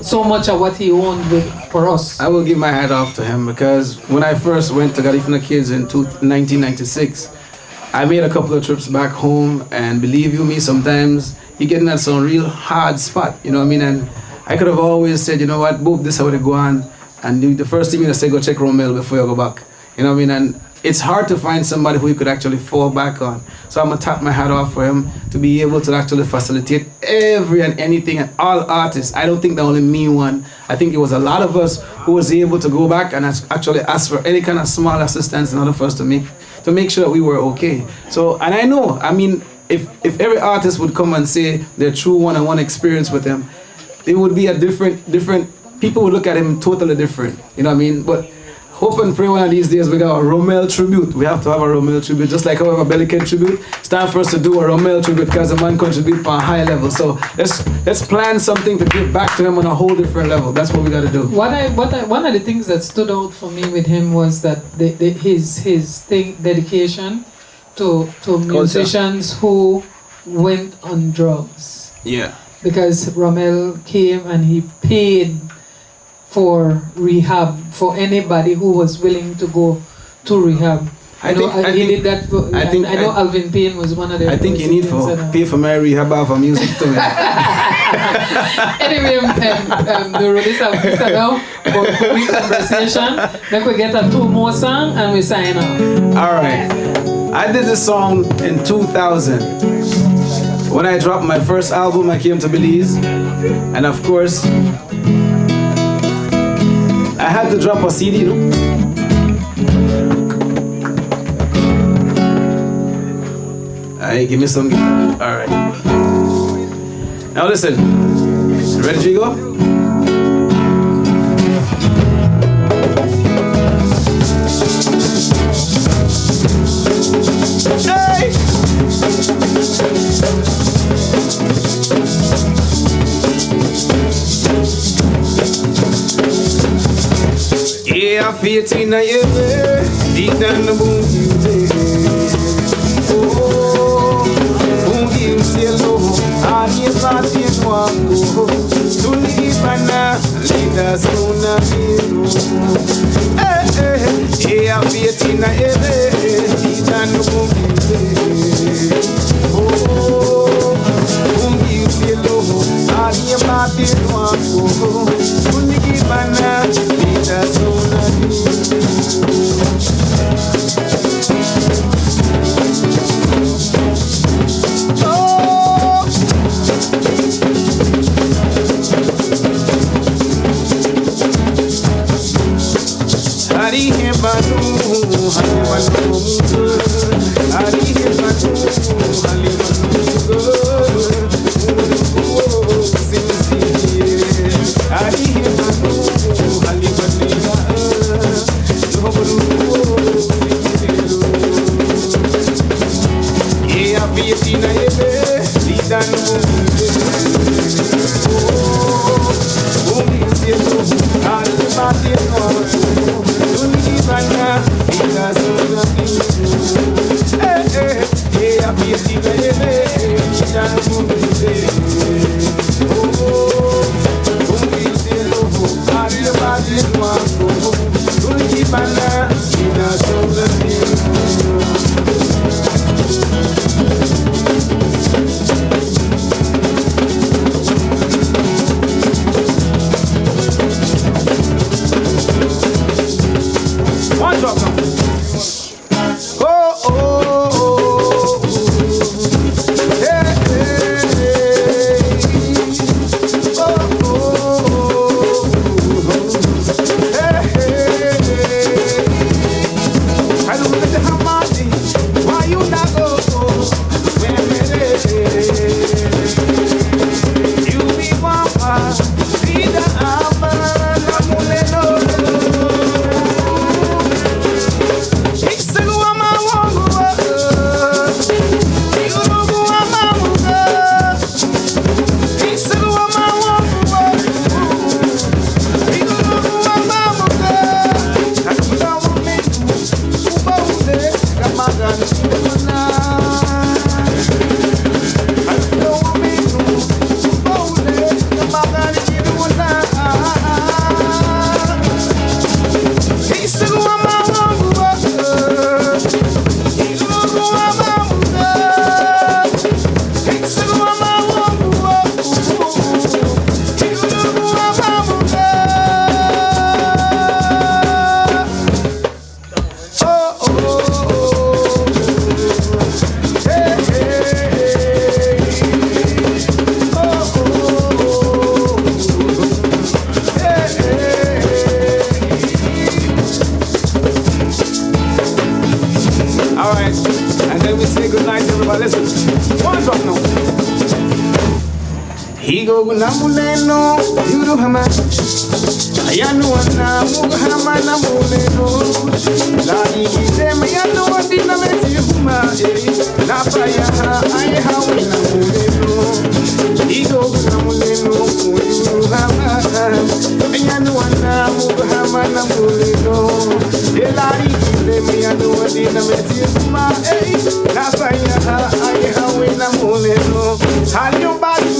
so much of what he owned for us. I will give my hat off to him, because when I first went to Garifuna Kids in 1996, I made a couple of trips back home, and believe you me, sometimes you get in some real hard spot, you know what I mean? And I could have always said, you know what, Boop, this is how they go on, and the first thing you say, go check Romel before you go back, you know what I mean? And it's hard to find somebody who you could actually fall back on. So I'm gonna tap my hat off for him to be able to actually facilitate every and anything and all artists. I don't think that only me one. I think it was a lot of us who was able to go back and actually ask for any kind of small assistance in order for us to make sure that we were okay. So, and I know, I mean, if every artist would come and say their true one-on-one experience with him, it would be a different, people would look at him totally different, you know what I mean? But hope and pray one of these days we got a Romel tribute. We have to have a Romel tribute, just like how we have a Bellican tribute. It's time for us to do a Romel tribute, because the man contribute on a high level. So let's plan something to give back to him on a whole different level. That's what we got to do. One of the things that stood out for me with him was that his dedication to musicians who went on drugs. Yeah. Because Romel came and he paid for rehab for anybody who was willing to go to rehab. I know Alvin Payne was one of them. I think you need to pay for my rehab for music too. Anyway, Nuru, this is now for quick conversation. Then we get a 2 more song and we sign off. Alright. I did this song in 2000. When I dropped my first album, I came to Belize. And of course, I had to drop a CD, you know? Alright, give me some. Alright. Now listen. Ready, Jigo? Hey! Yeah, faith in a year, deep down the boom. Oh, boom, you say low, I hear party and one go. To leave and lead us on a hero. Yeah, faith in a year, deep down the boom. Oh, boom, you say low, I hear party and one go. To leave and lead us on a Namuleno, Yuruhama, Ayanuana, Mugahama, Namuleno, Lani, Demiano, Dinametiuma, Napaya, Ayahawi, Namuleno, Igo, Namuleno, Yuruhama, Ayanuana, Mugahama, Namuleno, Elari, Demiano, Dinametiuma, Napaya, Ayahawi, Namuleno, Halio Badu.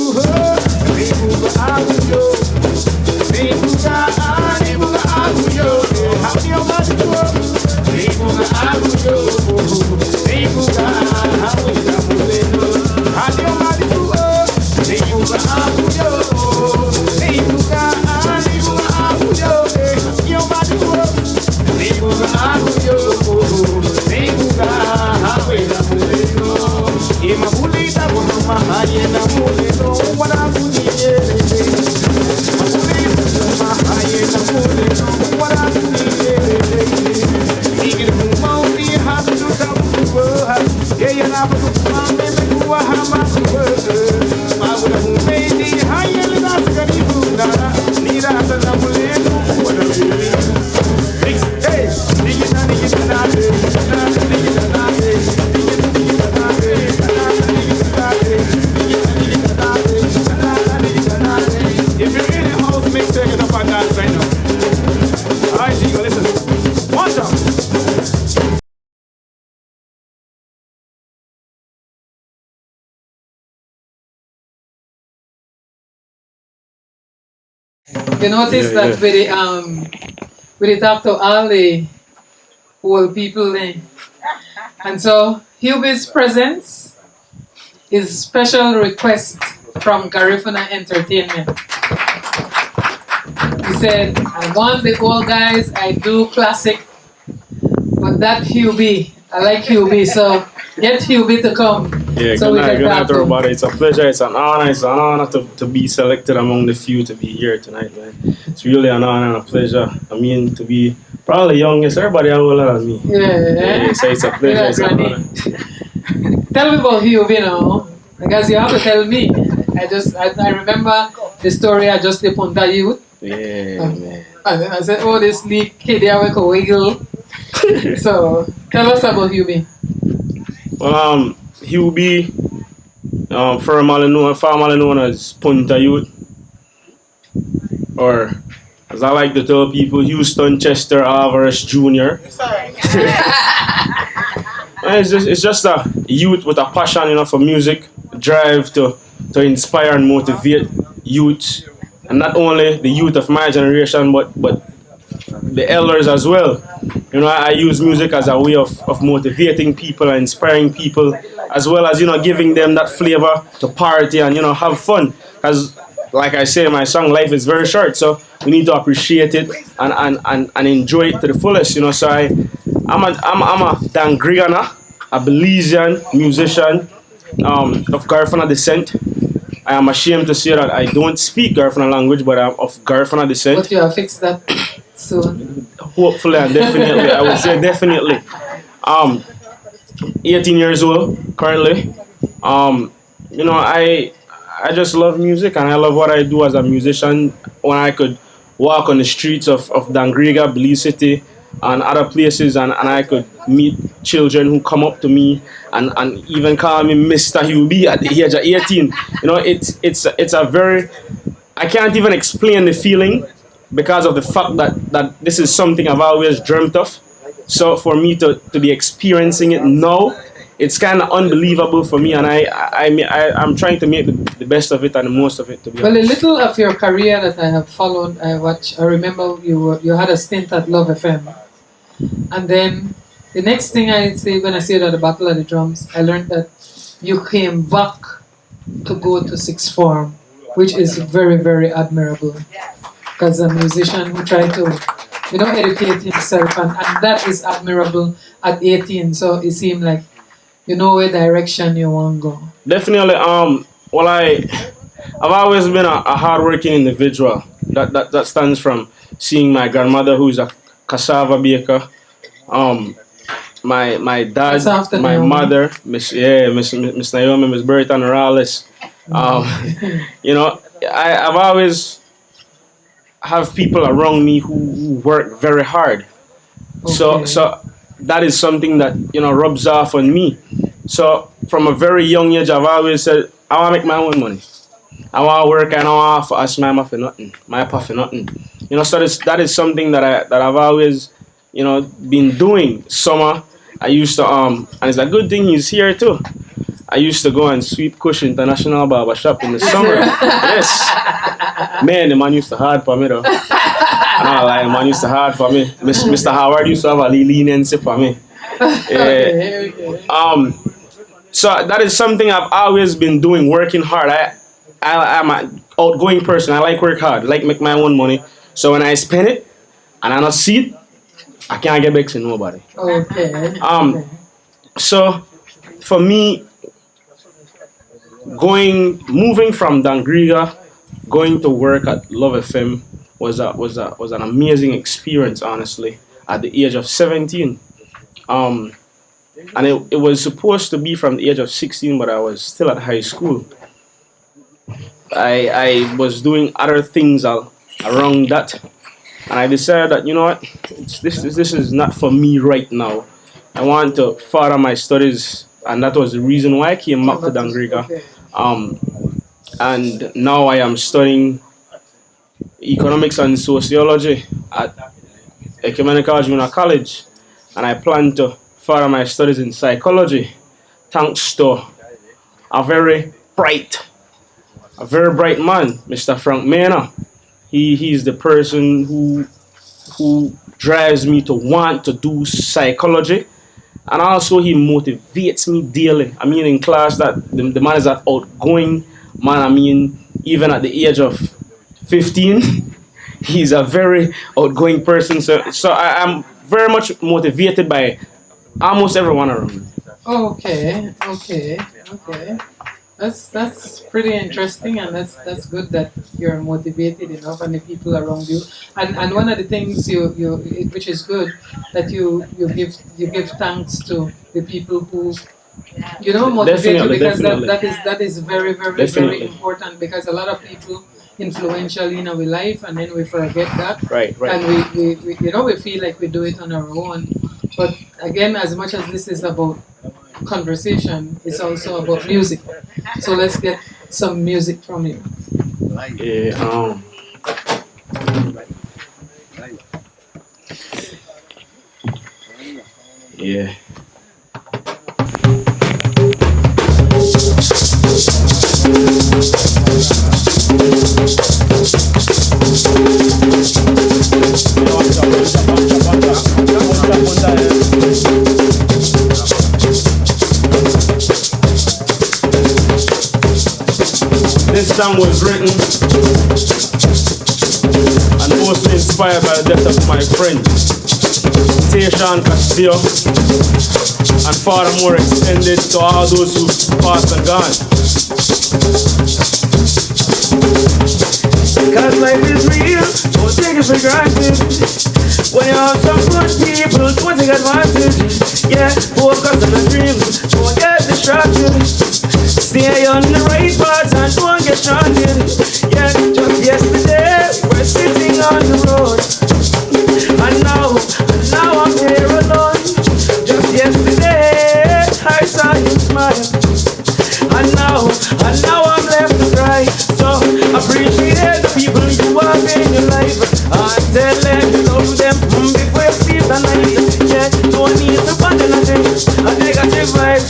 You notice that we talk to all the old people there. And so Hubee's presence is special request from Garifuna Entertainment. He said, I want the old guys, I do classic, but that Hubee, I like Hubee, so get Hubee to come. Yeah, so good night everybody. It's a pleasure, it's an honor to be selected among the few to be here tonight, man. It's really an honor and a pleasure. I mean, to be probably the youngest, everybody are older than me. Yeah. So it's a pleasure, it's an honor. Tell me about Hubee now, because you have to tell me. I remember the story I just did on that youth. Yeah, man. And then I said, oh, this leak kid here with a wiggle. So, tell us about Hubee. Well, Hubee, formerly known as Punta Youth, or as I like to tell people, Houston Chester Alvarez Jr. It's just a youth with a passion, for music, drive to inspire and motivate youth, and not only the youth of my generation, but the elders as well. I use music as a way of motivating people and inspiring people, as well as giving them that flavor to party and have fun. Because like I say in my song, life is very short, so we need to appreciate it and enjoy it to the fullest. So I'm a Dangriga, a Belizean musician of Garifuna descent. I am ashamed to say that I don't speak Garifuna language, but I'm of Garifuna descent. But you have fixed that soon. Hopefully and definitely, I would say definitely. 18 years old currently. You know, I just love music and I love what I do as a musician. When I could walk on the streets of Dangriga, Belize City, and other places, and I could meet children who come up to me and even call me Mr. Hubee at the age of 18. You know, it's a very, I can't even explain the feeling because of the fact that this is something I've always dreamt of. So for me to be experiencing it now, it's kind of unbelievable for me, and I'm trying to make the best of it and the most of it. To be Well, a honest. little of your career that I have followed, I remember you had a stint at Love FM, and then the next thing I say when I say that the Battle of the Drums, I learned that you came back to go to sixth form, which is very, very admirable, because a musician who tried to, you know, educate himself, and that is admirable at 18. So it seemed like you know where direction you want to go. Definitely. Well, I've always been a hardworking individual. That stands from seeing my grandmother, who's a cassava baker. My dad, my Naomi. mother, Miss Naomi, Miss Berta Nuru Ellis. You know, I've always have people around me who work very hard. Okay. So that is something that, you know, rubs off on me. So from a very young age, I've always said I want to make my own money. I want to work and I don't want to ask my mom for nothing, my papa for nothing. You know, so that is something that I've always, you know, been doing. Summer, I used to and it's a good thing he's here too. I used to go and sweep Kush International Barber Shop in the summer. Yes. Man, the man used to hard for me though. I don't lie, the man used to hard for me. Mr. Howard used to have a little leniency for me. Okay. So that is something I've always been doing, working hard. I'm an outgoing person. I like work hard. I like make my own money. So when I spend it and I not see it, I can't get back to nobody. Okay. So for me, moving from Dangriga, going to work at Love FM was an amazing experience, honestly, at the age of 17. And it was supposed to be from the age of 16, but I was still at high school. I was doing other things around that, and I decided that, you know what, this is not for me right now. I want to further my studies, and that was the reason why I came back to Dangriga. Okay. And now I am studying economics and sociology at Ecumenical Junior College, and I plan to further my studies in psychology, thanks to a very bright man, Mr. Frank Mena. He's the person who drives me to want to do psychology, and also he motivates me daily. I mean, in class, that the man is an outgoing man. I mean, even at the age of 15, he's a very outgoing person. So I am very much motivated by almost everyone around me. Okay. That's pretty interesting, and that's good that you're motivated enough, and the people around you. And one of the things which is good, that you give thanks to the people who, you know, motivate you, because that is very, very, very important, because a lot of people influential in our life, and then we forget that. Right. And we you know, we feel like we do it on our own. But again, as much as this is about conversation, it's also about music. So let's get some music from you. Yeah. This song was written and mostly inspired by the death of my friend. invitation, Castillo, and furthermore extended to all those who passed and gone. Cause life is real, don't take it for granted. When you have some good people, don't take advantage. Yeah, focus on the dreams, don't get distracted. Stay on the right path and don't get stranded. Yeah, just yesterday, we're sitting on the road. And now I'm here alone. Just yesterday, I saw you smile. And now I'm left to cry. So appreciate the people you have in your life. And tell them you love them before you sleep at night. Yeah, don't need to abandon a negative vibe.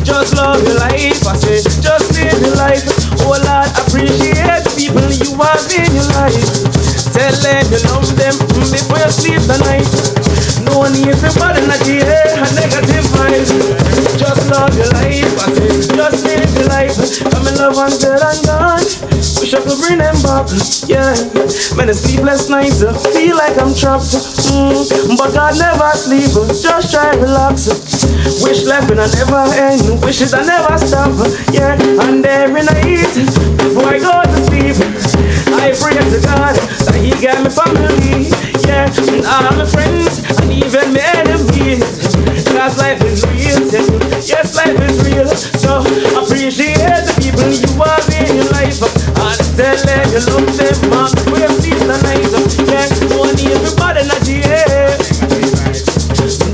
Just love your life, I say, just live your life. Oh Lord, appreciate the people you have in your life. Tell them you love them before you sleep at night. No need to abandon a negative vibe. Just love your life, I say, just live your life. I'm in love until I'm gone. Wish I could bring them back, yeah. Many sleepless nights, feel like I'm trapped. But God never sleep, just try relax. Wish life will never end, wishes I never stop, yeah. And every night, before I go to sleep, I pray to God that He get me family, yeah. And all my friends, and even my enemies. Cause life is real, yes, life is real. So appreciate the people you have in your life. And tell them you love them, man, before you sleep the night. Yeah, don't need everybody not here.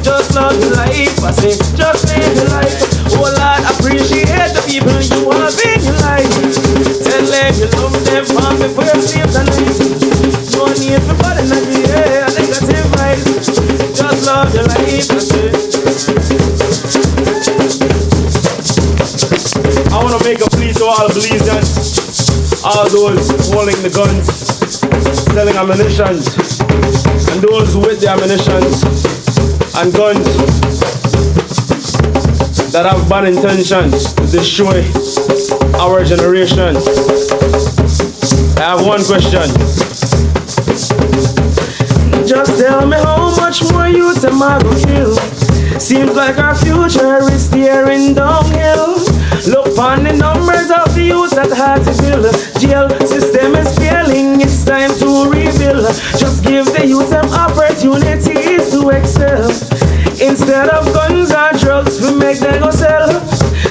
Just love your life, I say, just live your life. Oh Lord, appreciate the people you have in your life. Tell them you love them, man, before you sleep the night. Don't need everybody not here. Negative vibes, just love your life, I say. I want to make a plea to all Belizeans, all those holding the guns, selling ammunitions, and those with the ammunitions and guns that have bad intentions to destroy our generation. I have one question. Just tell me how much more youth am I gonna kill? Seems like our future is staring downhill. Look on the numbers of the youth that had to build. Jail system is failing, it's time to rebuild. Just give the youth some opportunities to excel. Instead of guns and drugs, we make them go sell.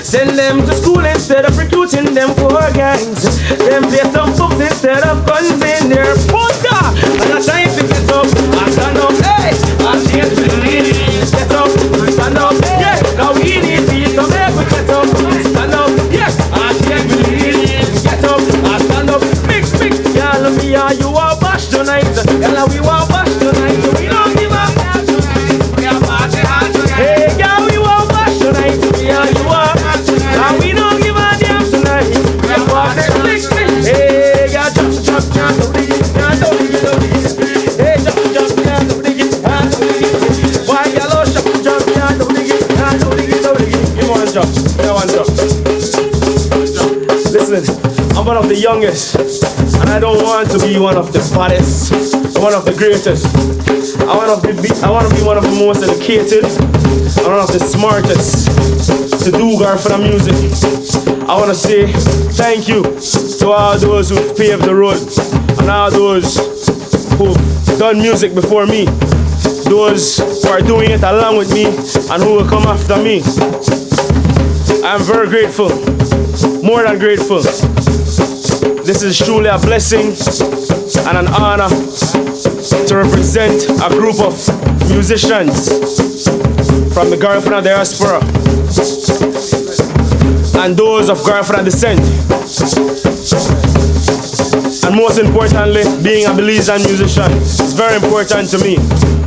Send them to school instead of recruiting them for gangs. Them play some books instead of guns in their punta. And a time to get up and stand up, hey! And change the lead. Get up and stand up, yeah! Now we need peace, so make we get up and stand up, yes! And change the lead. Get up and stand up, mix, y'all, me and you are bash tonight. Y'all, we want bash tonight. We don't give up. Hey, girl, we want bash tonight. Me and you are. And we don't give a damn tonight. We are party. Hey, girl, jump, don't dig it. Hey, jump, don't dig it. Why, girl, jump, don't dig it. Give one jump. Listen, I'm one of the youngest, and I don't want to be one of the baddest, one of the greatest. I want to be one of the most educated, and one of the smartest to do Garifuna music. I want to say thank you to all those who've paved the road, and all those who've done music before me, those who are doing it along with me, and who will come after me. I'm very grateful, more than grateful. This is truly a blessing and an honor to represent a group of musicians from the Garifuna diaspora and those of Garifuna descent. And most importantly, being a Belizean musician is very important to me.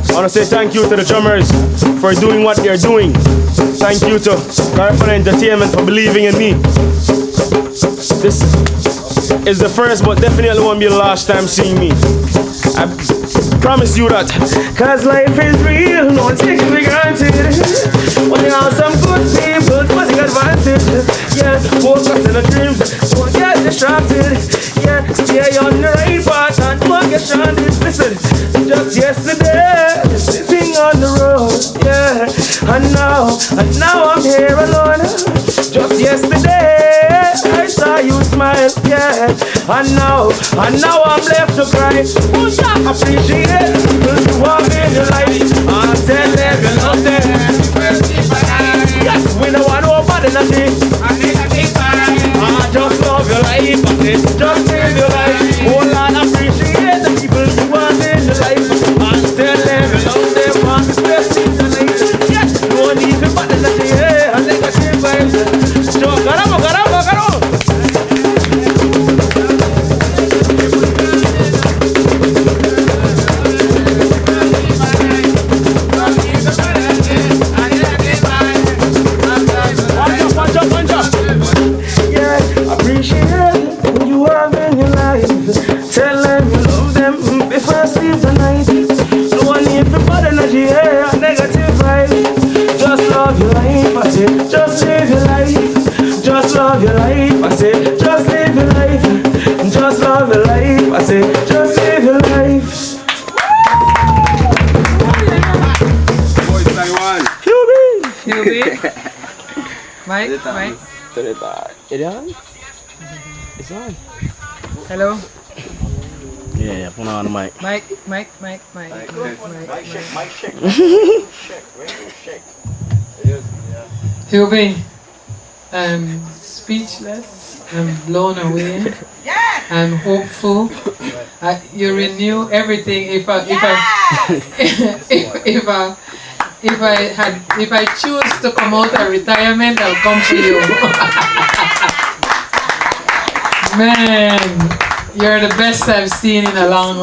I want to say thank you to the drummers for doing what they're doing. Thank you to Garifuna Entertainment for believing in me. This is the first, but definitely won't be the last time seeing me. I promise you that. Cause life is real, don't take it for granted. When you have some good people, don't take advantage. Yeah, focus on the dreams, don't get distracted. Yeah, stay on the right path and don't get stranded. Listen, just yesterday, sitting on the And now I'm here alone. Just yesterday I saw you smile, yeah. And now I'm left to cry. Appreciate people who have in your life. And tell them you love them. Yes, we don't want nobody nothing. I just love your life. I said, just live your life. Oh Lord, appreciate the people who have in your life. And tell them you love them. And the best in the life. Yes, no need to bother nothing. Yeah, and negative vibes. So, caramba. Just live your life, just love your life. I say, just live your life, just love your life. I say, just live your life. Boys, Taiwan. Hubee. Mike. It's on. Hello. Yeah, put on the mic. Mike. Hubee, I'm speechless. I'm blown away. I'm hopeful. You renew everything. If I choose to come out of retirement, I'll come for you. Man, you're the best I've seen in a long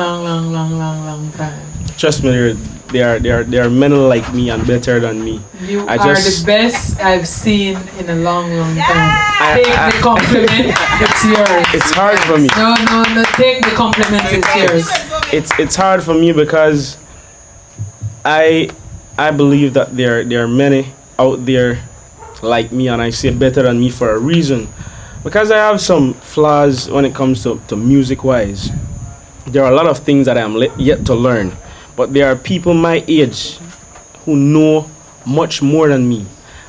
time. Trust me, there are men like me and better than me. You are the best I've seen in a long time. Take the compliment, it's yours. It's hard for me. No, take the compliment, it's yours. It's hard for me because I believe that there are many out there like me, and I say better than me for a reason. Because I have some flaws when it comes to music wise. There are a lot of things that I am yet to learn. But there are people my age who know much more than me.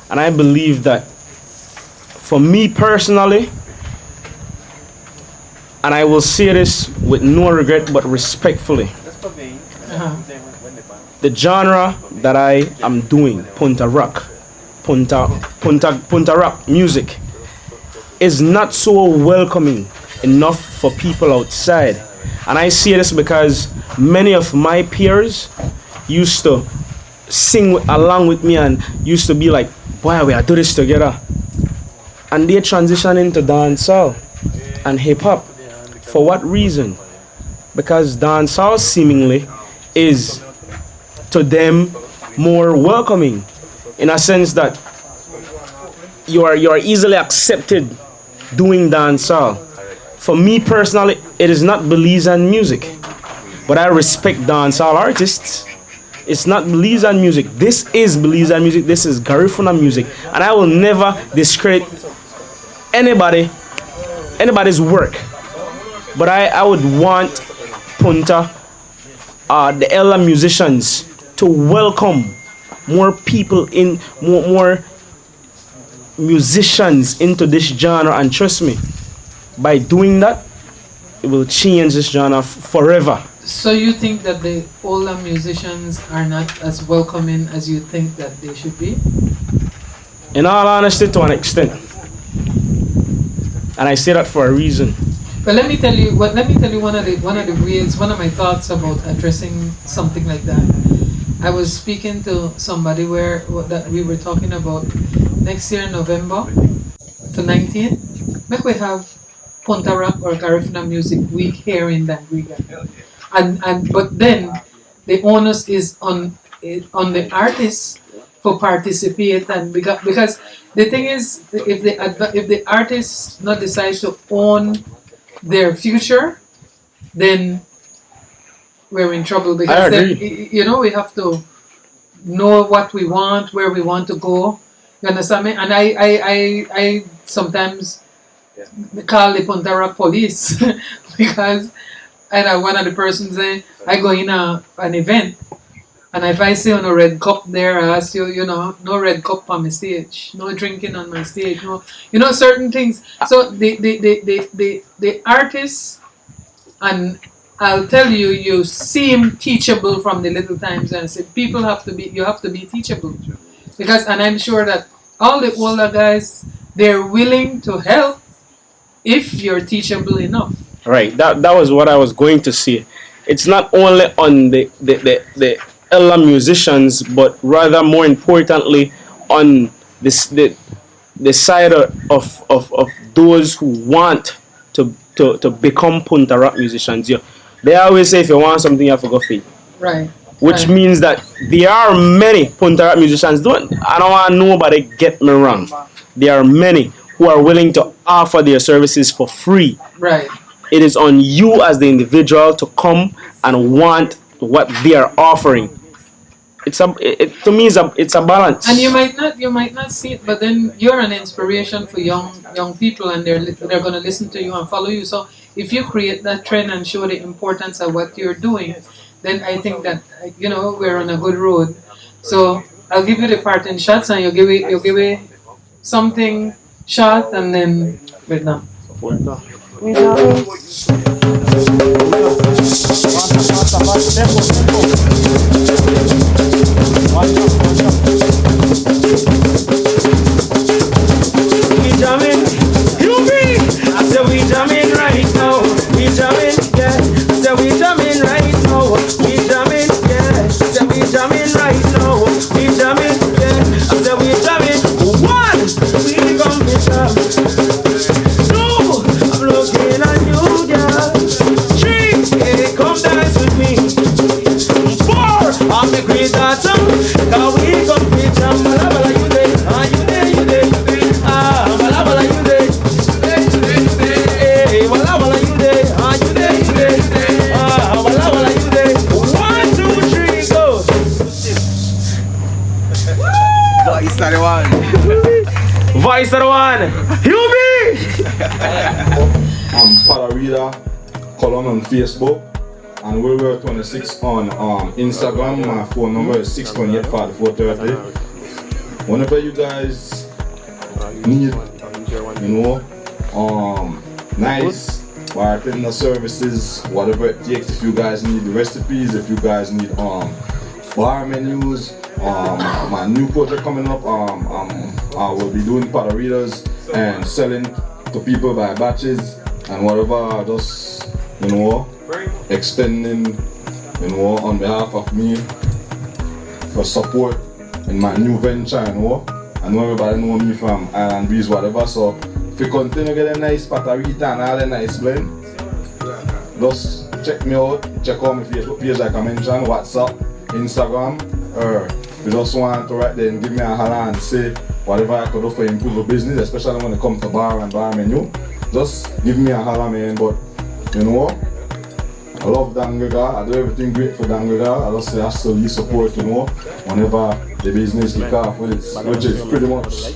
And I believe that for me personally, and I will say this with no regret but respectfully, the genre that I am doing, punta rock music, is not so welcoming enough for people outside. And I say this because many of my peers used to sing along with me and used to be like, boy, we are doing this together. And they transition into dancehall and hip hop. For what reason? Because dancehall seemingly is to them more welcoming, in a sense that you are easily accepted doing dancehall. For me personally, it is not Belize and music, but I respect dancehall artists. It's not Belize and music. This is Belize and music. This is Garifuna music, and I will never discredit anybody's work. But I would want Punta, the elder musicians, to welcome more people in, more musicians into this genre, and trust me, by doing that, it will change this genre forever. So you think that the older musicians are not as welcoming as you think that they should be? In all honesty, to an extent. And I say that for a reason. But let me tell you one of the ways, one of my thoughts about addressing something like that. I was speaking to somebody that we were talking about next year, November to 19th. Make we have Punta Rock or Garifuna Music Week here in Dangriga. But then the onus is on the artists for participate, and because the thing is, if the artists not decide to own their future, then we're in trouble, because then, we have to know what we want, where we want to go. You understand me? And I sometimes call the Punta Rock police because one of the persons say, I go in an event And if I see on a red cup there, I ask you, you know, no red cup on my stage, no drinking on my stage, no, you know, certain things. So the artists, and I'll tell you, you seem teachable from the little times, and I said people have to be, you have to be teachable, because, and I'm sure that all the older guys, they're willing to help if you're teachable enough. Right. That was what I was going to say. It's not only on the elder musicians, but rather more importantly on the side of those who want to become punta rap musicians. Yeah. They always say if you want something you have to go for it. Right. Which right. means that there are many punta rap musicians. I don't want nobody get me wrong. There are many who are willing to offer their services for free. Right. It is on you as the individual to come and want what they are offering. To me it's a balance. And you might not see it, but then you're an inspiration for young people, and they're going to listen to you and follow you. So if you create that trend and show the importance of what you're doing, then I think that, you know, we're on a good road. So I'll give you the parting shots, and you'll give it something short, and then we're done. We jamming, Hubee. I said we jamming right now. We jamming, yeah. I said we jamming right now. We jamming, yeah. I said we jamming right now. We jamming, yeah. I said we jamming. One, we gon' be jamming. Two, I'm looking at you, girl. Three, hey, come dance with me. Four, I'm the great atom. Cause we gon' be jamming. Bala bala you day, you day, you day. Bala bala you day. Hey, bala bala you day, you day, you day. Bala bala you day. 1, 2, 3, go. Voice of the one. Voice of the one. Hubee. I'm Palarita column on Facebook, and we were 26 on Instagram. My phone number is 628-4430. Whenever you guys need, you know, nice bartender services, whatever it takes. If you guys need the recipes, if you guys need bar menus, my new project coming up, I will be doing pataritas and selling to people by batches and whatever, just, you know, extending, you know, on behalf of me for support in my new venture, you know. I know everybody know me from Island Breeze, whatever, so if you continue getting nice patarita and all the nice blend, just check me out, check out my Facebook page like I mentioned, WhatsApp, Instagram, or if you just want to write there and give me a holler and say whatever I could do for improve the business, especially when it comes to bar and bar menu, just give me a holler, man. But you know, I love Dangriga, I do everything great for Dangriga. I just say I still need support, you know, whenever the business kick off, which is pretty much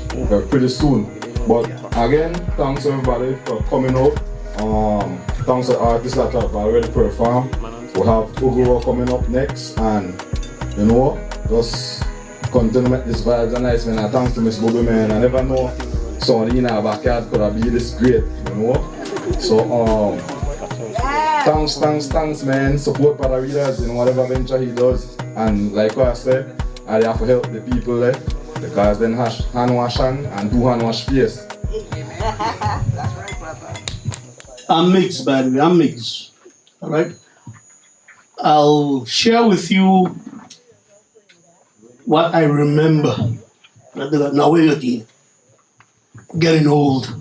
pretty soon. But again, thanks everybody for coming out. Thanks to artists that have already performed. We have Ugurou coming up next, and you know, just continue to make this vibes and nice, man. And thanks to Miss Bobby, man. I never know somebody in our backyard could have been this great, you know. So thanks, man. Support Padaritas in whatever venture he does, and like what I said, I have to help the people there, because then hand wash and do hand wash face. I'm mixed, by the way. I'm mixed. All right. I'll share with you what I remember. Now we're getting old.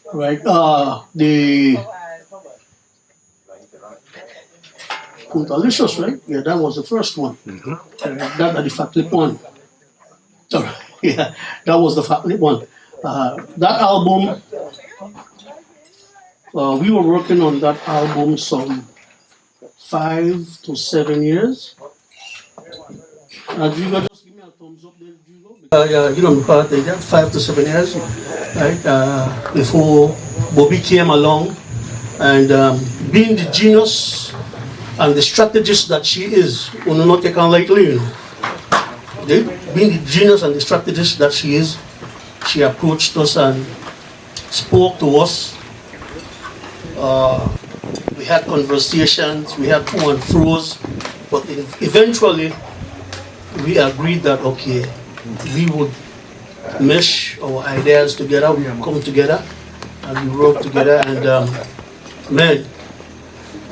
All right. The Delicious, right? Yeah, that was the first one. That the Fat Lip one. Sorry. Yeah, that was the Fat Lip one. That album. We were working on that album some 5 to 7 years. Jugo, just give me a thumbs up there, Jugo. You know, because they got 5 to 7 years, right? Before Bobby came along, and being the genius And the strategist that she is, we will not take her lightly, you know. Being the genius and the strategist that she is, she approached us and spoke to us. We had conversations, we had to and fro's, but eventually we agreed that, okay, we would mesh our ideas together, we would come together and we work together, and man,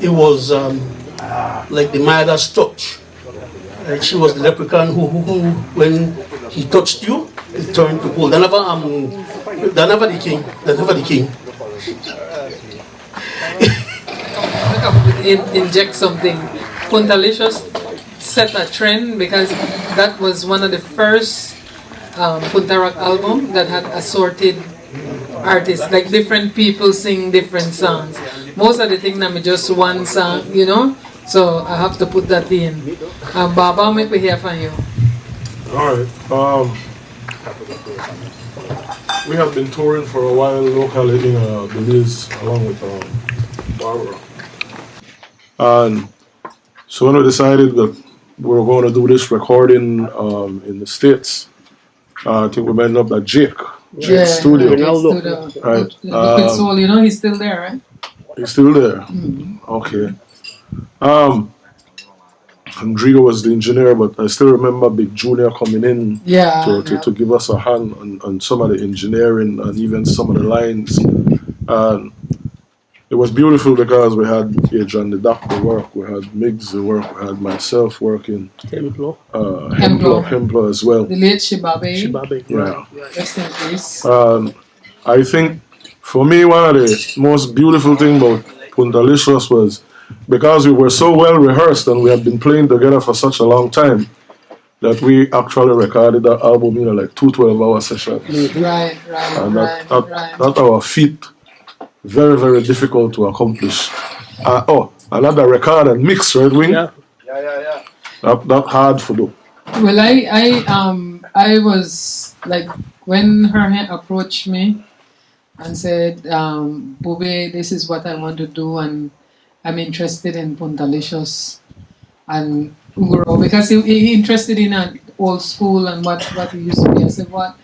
it was like the Midas touch. Right? She was the leprechaun who when he touched you, it turned to gold. They're never the king. They're never the king. Inject something. Puntalicious set a trend because that was one of the first Punta Rock album that had assorted artists, like different people sing different songs. Most of the thing now just one song, you know. So I have to put that in. Baba, make me hear from you. All right. We have been touring for a while locally in Belize along with Barbara. And so when we decided that we were going to do this recording in the States, I think we ended up at Jake's studio. Right. Liquid Soul, you know, he's still there, right? He's still there? Mm-hmm. Okay. Dangriga was the engineer, but I still remember Big Junior coming in to give us a hand on some of the engineering and even some of the lines. And it was beautiful because we had Adrian the doctor work, we had Miggs the work, we had myself working. Hemplo as well. The late Shibabe. Yeah. Rest in peace. I think for me one of the most beautiful things about Puntalicious was because we were so well rehearsed and we had been playing together for such a long time that we actually recorded that album in like 2 12-hour sessions. Right. And that our feat very, very difficult to accomplish. Another record and mix, right, Wing? Yeah. That hard to do. Well, I was like, when her approached me and said, Bube, this is what I want to do, and I'm interested in Puntalicious and Ugurou, because he interested in an old school and what he used to be. I said, what?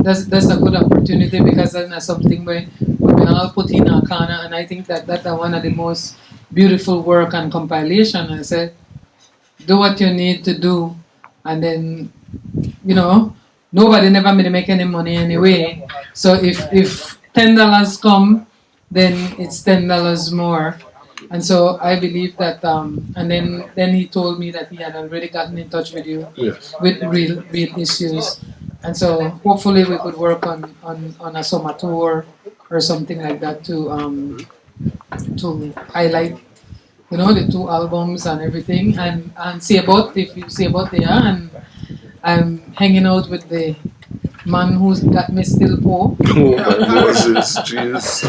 That's a good opportunity, because that's something where we all put in our corner, and I think that's one of the most beautiful work and compilation. I said, do what you need to do, and then, you know, nobody never made make any money anyway. So if $10 come, then it's $10 more. And so I believe that, and then he told me that he had already gotten in touch with you with real issues. And so hopefully we could work on a summer tour or something like that to highlight, you know, the 2 albums and everything, and see about, if you see about there. And I'm hanging out with the man who's got me still poor. Moses, jeez.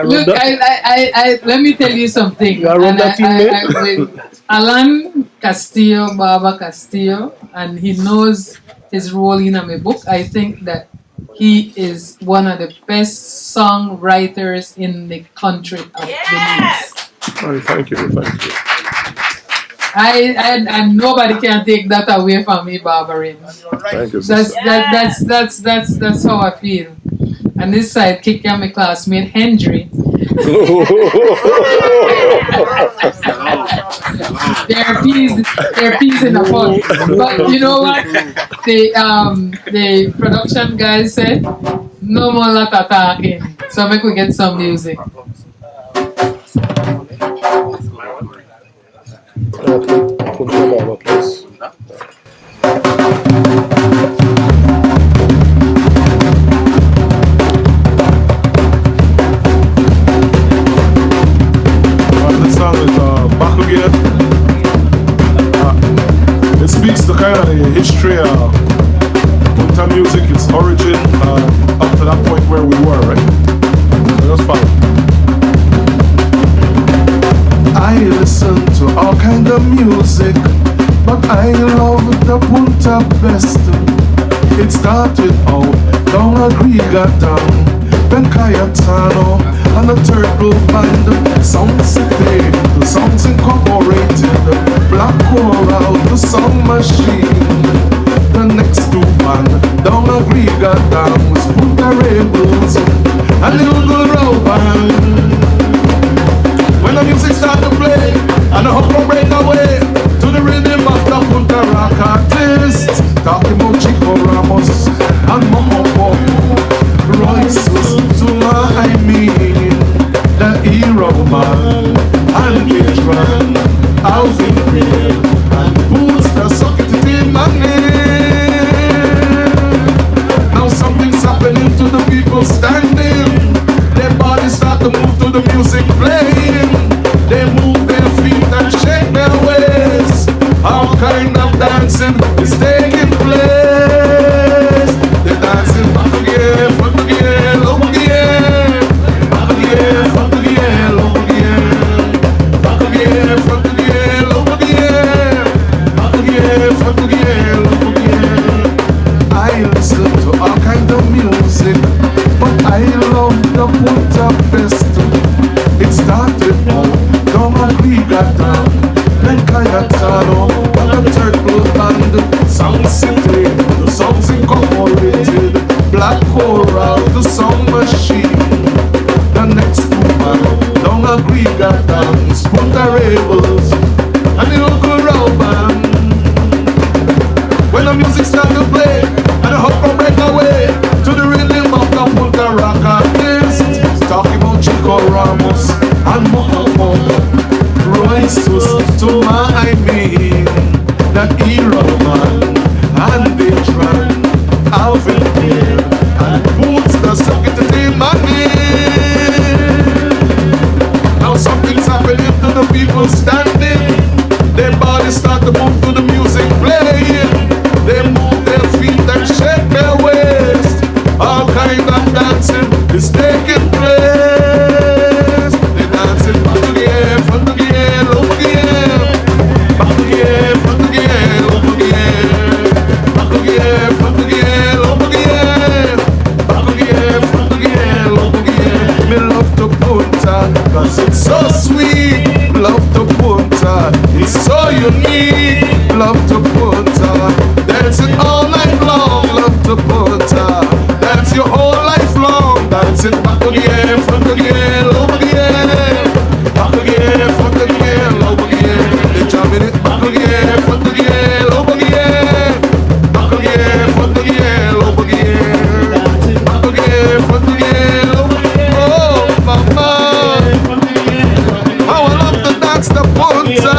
Look, I let me tell you something. With Alan Castillo, Baba Castillo, and he knows his role in my book. I think that he is one of the best songwriters in the country of Belize. Oh, thank you. And nobody can take that away from me, Barbarin. Thank you. That's how I feel. And this side, kick my classmate Hendry. They're peas in the pot. But you know what? The production guys said, no more lot of talking. So make we get some music. This song is back again. It speaks to kind of the history of Punta music, its origin, up to that point where we were, right? So that's fine. I listen to all kind of music, but I love the Punta best. It started out down Dangriga down, then Kayatano, and a turtle band. Sound City, the songs incorporated. Black choral, the sound machine. The next two band, Dangriga dance, put the rebels, and the Ugurou Band. When the music start to play, and the hook will break away to the rhythm of the Punta Rock artist. Talking about Chico Ramos and Mohobub Flores, I mean the hero man and patron Alvin Real and boots the socket in my name. Now something's happening to the people standing. Their bodies start to move to the music playing. They move their feet and shake their waist. All kind of dancing is taking place. They're dancing back again, over again. Back again, front again, over again. Back again, front again, over again. Back again, front again, over again. I listen to all kind of music, but I love the Punta best. It started out, Dangriga down, then Kayatano, and the turtle band. Sound City, the songs incorporated. Black choral, the sound machine. The next woman, Dangriga dance, Punta rebels, and the Ugurou Band. When the music starts to play, and the hook will break away to the rhythm of the Punta Rock artist. Talking about Chico Ramos and Mohobub Flores, to my mean the hero man and patron Alvin Real and boots the socket in my name. Now something's happening to the people standing. Their bodies start to move to the music playing. They move their feet and shake their waist. All kind of dancing is taking place. They're dancing back again, front again, over again. Back again, front again, over again. Back again, front again, over again. Back again, front again, over again. Me love to Punta, cause it's so sweet. Love to Punta, it's so unique. Love to Punta, dancing all night long. Love to Punta, dance your whole life long. Dancing back again, front again, over again. Back again, front again, over again. They're jamming it back again, front again, over again. Back again, front again, over again. Back again, front again, over again. Oh, mama, how I love to dance the Punta.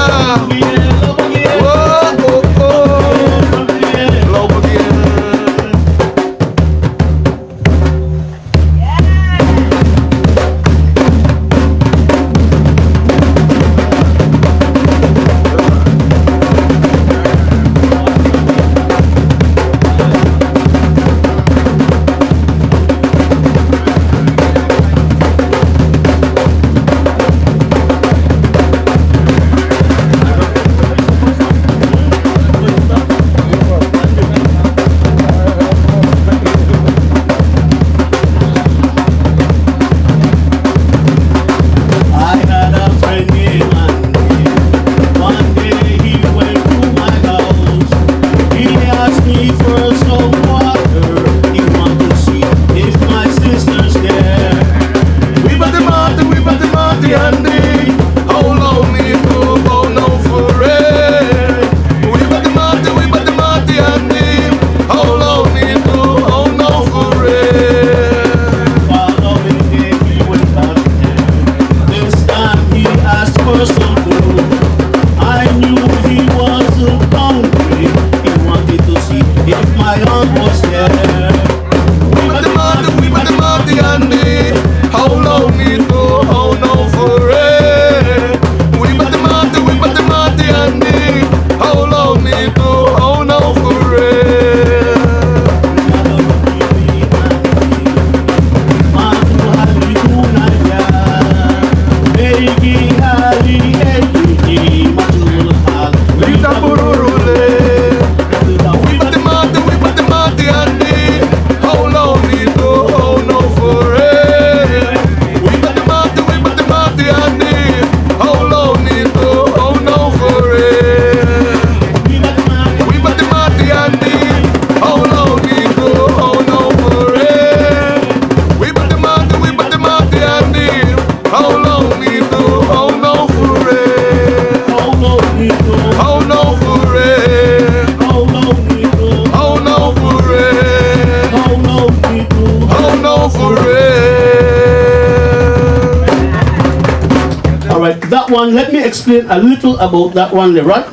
one, let me explain a little about that one, right?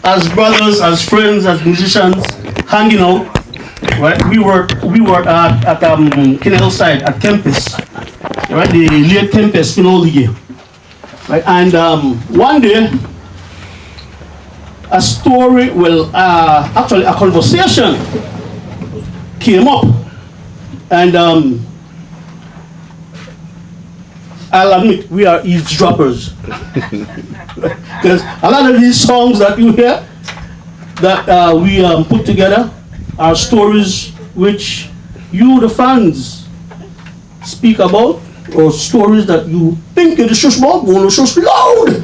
As brothers, as friends, as musicians, hanging out, right? We were at Canal Side at campus, right? The late campus Finoligi, right? And one day, a story, actually a conversation came up, and I'll admit, we are eavesdroppers. Because a lot of these songs that you hear, that we put together, are stories which you, the fans, speak about, or stories that you think it is just about, going so loud.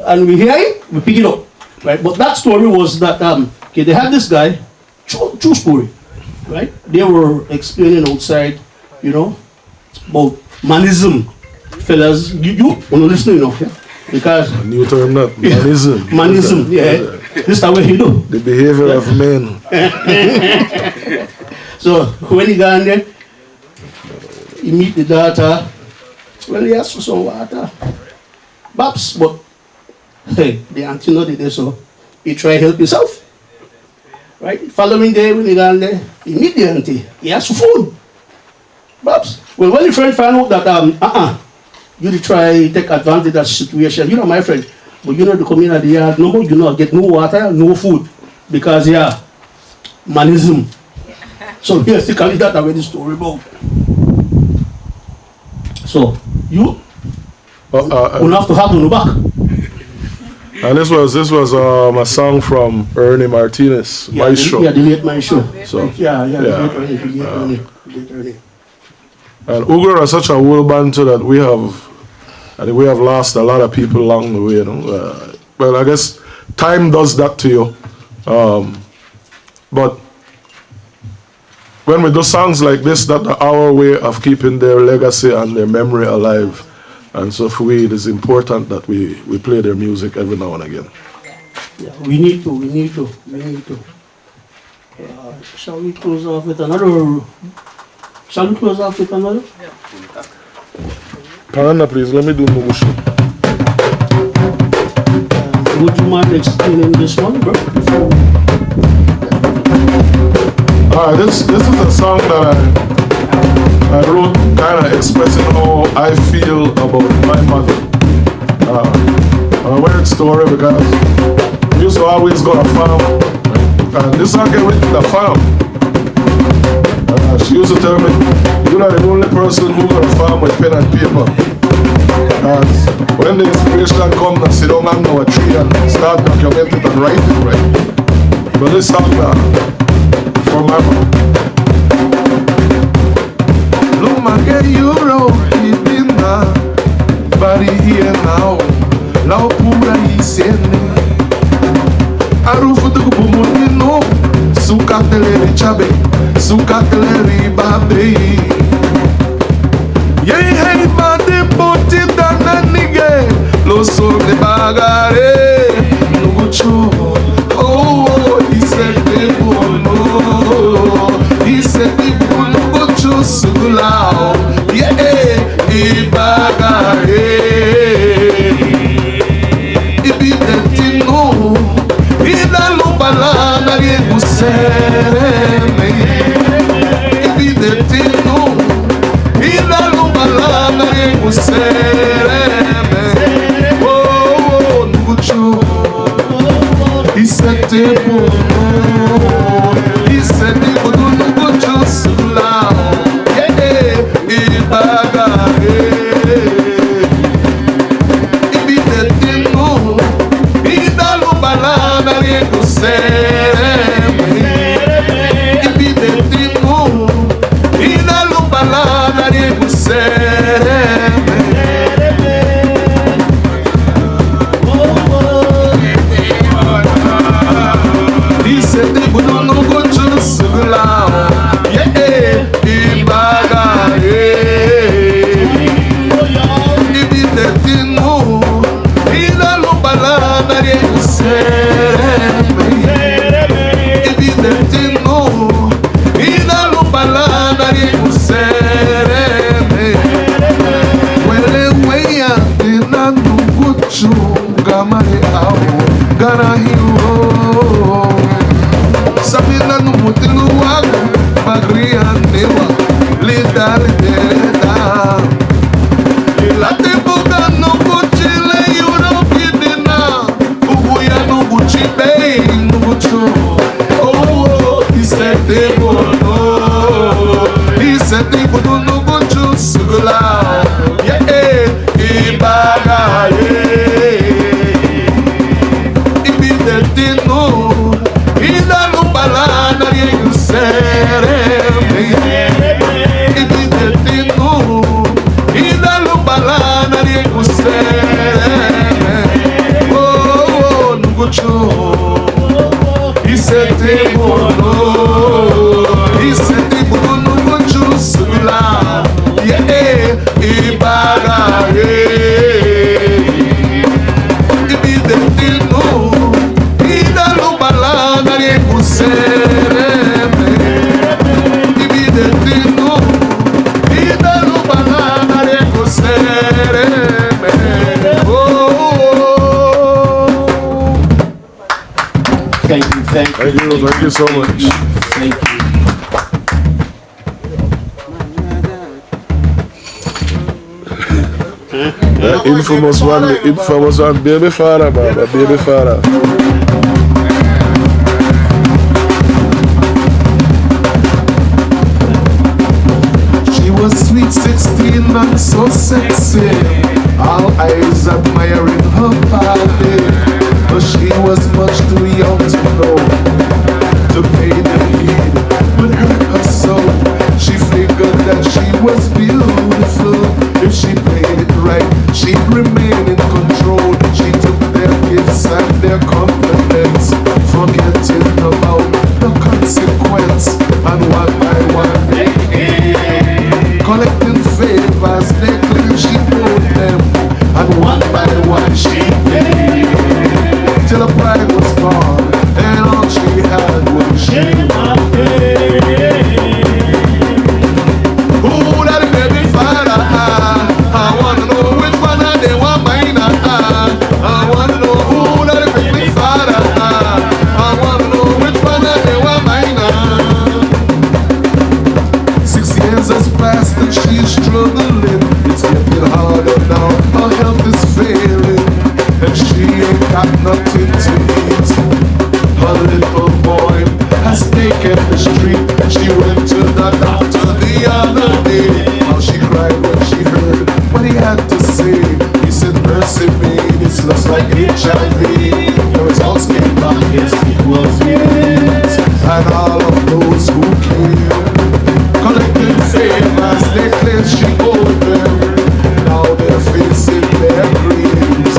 And we hear it, we pick it up. Right? But that story was that, okay, they had this guy, true story, right? They were explaining outside, you know, about manism. Fellas, you want to listen, you know, yeah? Because a new term, not manism. Manism, yeah. This is the way he do. The behavior of men. So when he got in there, he meet the daughter. Well, he asked for some water. Babs, but hey, the auntie know did so he try help himself. Right? Following day when he got in there, he meet the auntie. He asked for food. Babs. Well, when the friend found out that you try take advantage of that situation. You know, my friend, but you know the community yard, no, you know, get no water, no food, because manism. So basically that's where the story about. So you will have to have on the back. And this was a song from Ernie Martinez, Maestro. Yeah, the late Maestro. So yeah. The late Ernie. And Ugurou is such a whole band too that we have lost a lot of people along the way. You know? Well, I guess time does that to you. But when we do songs like this, that's our way of keeping their legacy and their memory alive. And so for we, it is important that we play their music every now and again. Yeah, we need to. Shall we close off with another? Parana, please, let me do Mugushi. Would you mind explaining this one, bro? This is a song that I wrote kind of expressing how I feel about my mother. A weird story because we used to always go to farm, and this song came with the farm. She used to tell me, you're not the only person who got a farm with pen and paper. And when the inspiration comes and sit down under a tree and start documenting it and write it, right? But this song from my mom. Lumage Euro, Ibina, Bari here now, Lao Pura Isene, Arufu de Kupumutino, Sukateleri Chabe, Sukateleri Babe. Yei hey bade poti dana nige, Lo so de bagare, Nugucho, oh, he said they won't know, he said they won't go to Sulao, yeah, he bagare, Ibi dentino, Ida lupala na yegusere, Ibi dentino, Ida lupala na yegusere, oh, Nugucho. He said, he said, he would not go just loud. Yeah, he bagare. He be the dino. He dalu balada yego sereme. He be the dino. He dalu balada yego sereme. He said they would not go just loud. Yeah, balana riego sereme Ibidetino Idalo balana riego sereme Oh, Nugucho Isete bono Nugucho sula Yeah, Ibaga Ibidetino Idalo balana riego sereme Ibidetino Idalo balana riego sereme Thank you so much. Thank you. The infamous one, baby father, Baba, baby father. She was sweet 16 and so sexy, all eyes admiring her body, but she was much too young to know to pay the heed would hurt her soul. She figured that she was beautiful. If she played it right, she'd remain in control. She took their gifts and their confidence, forgetting about the consequence. And one by one they came, collecting favors. They claimed she owed them, and one by one she paid, till the pride was gone, and all she had was shame. Who that baby father? I wanna know which one of them want mine. I wanna know who that baby father. I wanna know which one of them want mine. 6 years has passed and she's struggling. It's getting harder now. Her health is failing, and she ain't got nothing to eat. Her little boy has taken the street. She went to the doctor the other day. How she cried when she heard what he had to say. He said, mercy me, this looks like HIV. The results came back, yes, it was it. And all of those who came, collecting favors, they claim she owed them. Now they're facing their dreams.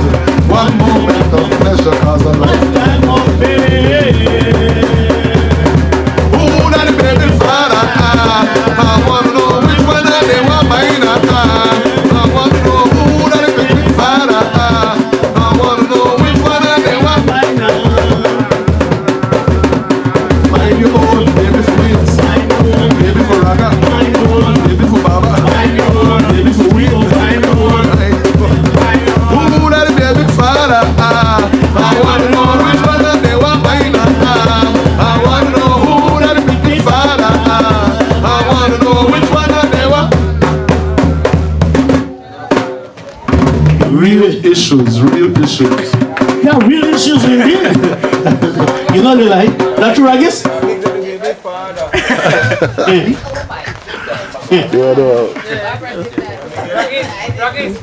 One moment of pleasure cause a lifetime of pain. Who that baby father? I wanna know which one of them want mine. I wanna know who that baby father. I wanna know which one of them want mine. Mind your own baby for wins, baby for Raga, baby for Baba, baby for Will, who that baby father? I wanna know which one of them want mine. I wanna know who that baby father. I wanna know which one of them want. Real issues. Yeah, real issues indeed. You know the line. That's true, I guess. Yeah, no. Ragis.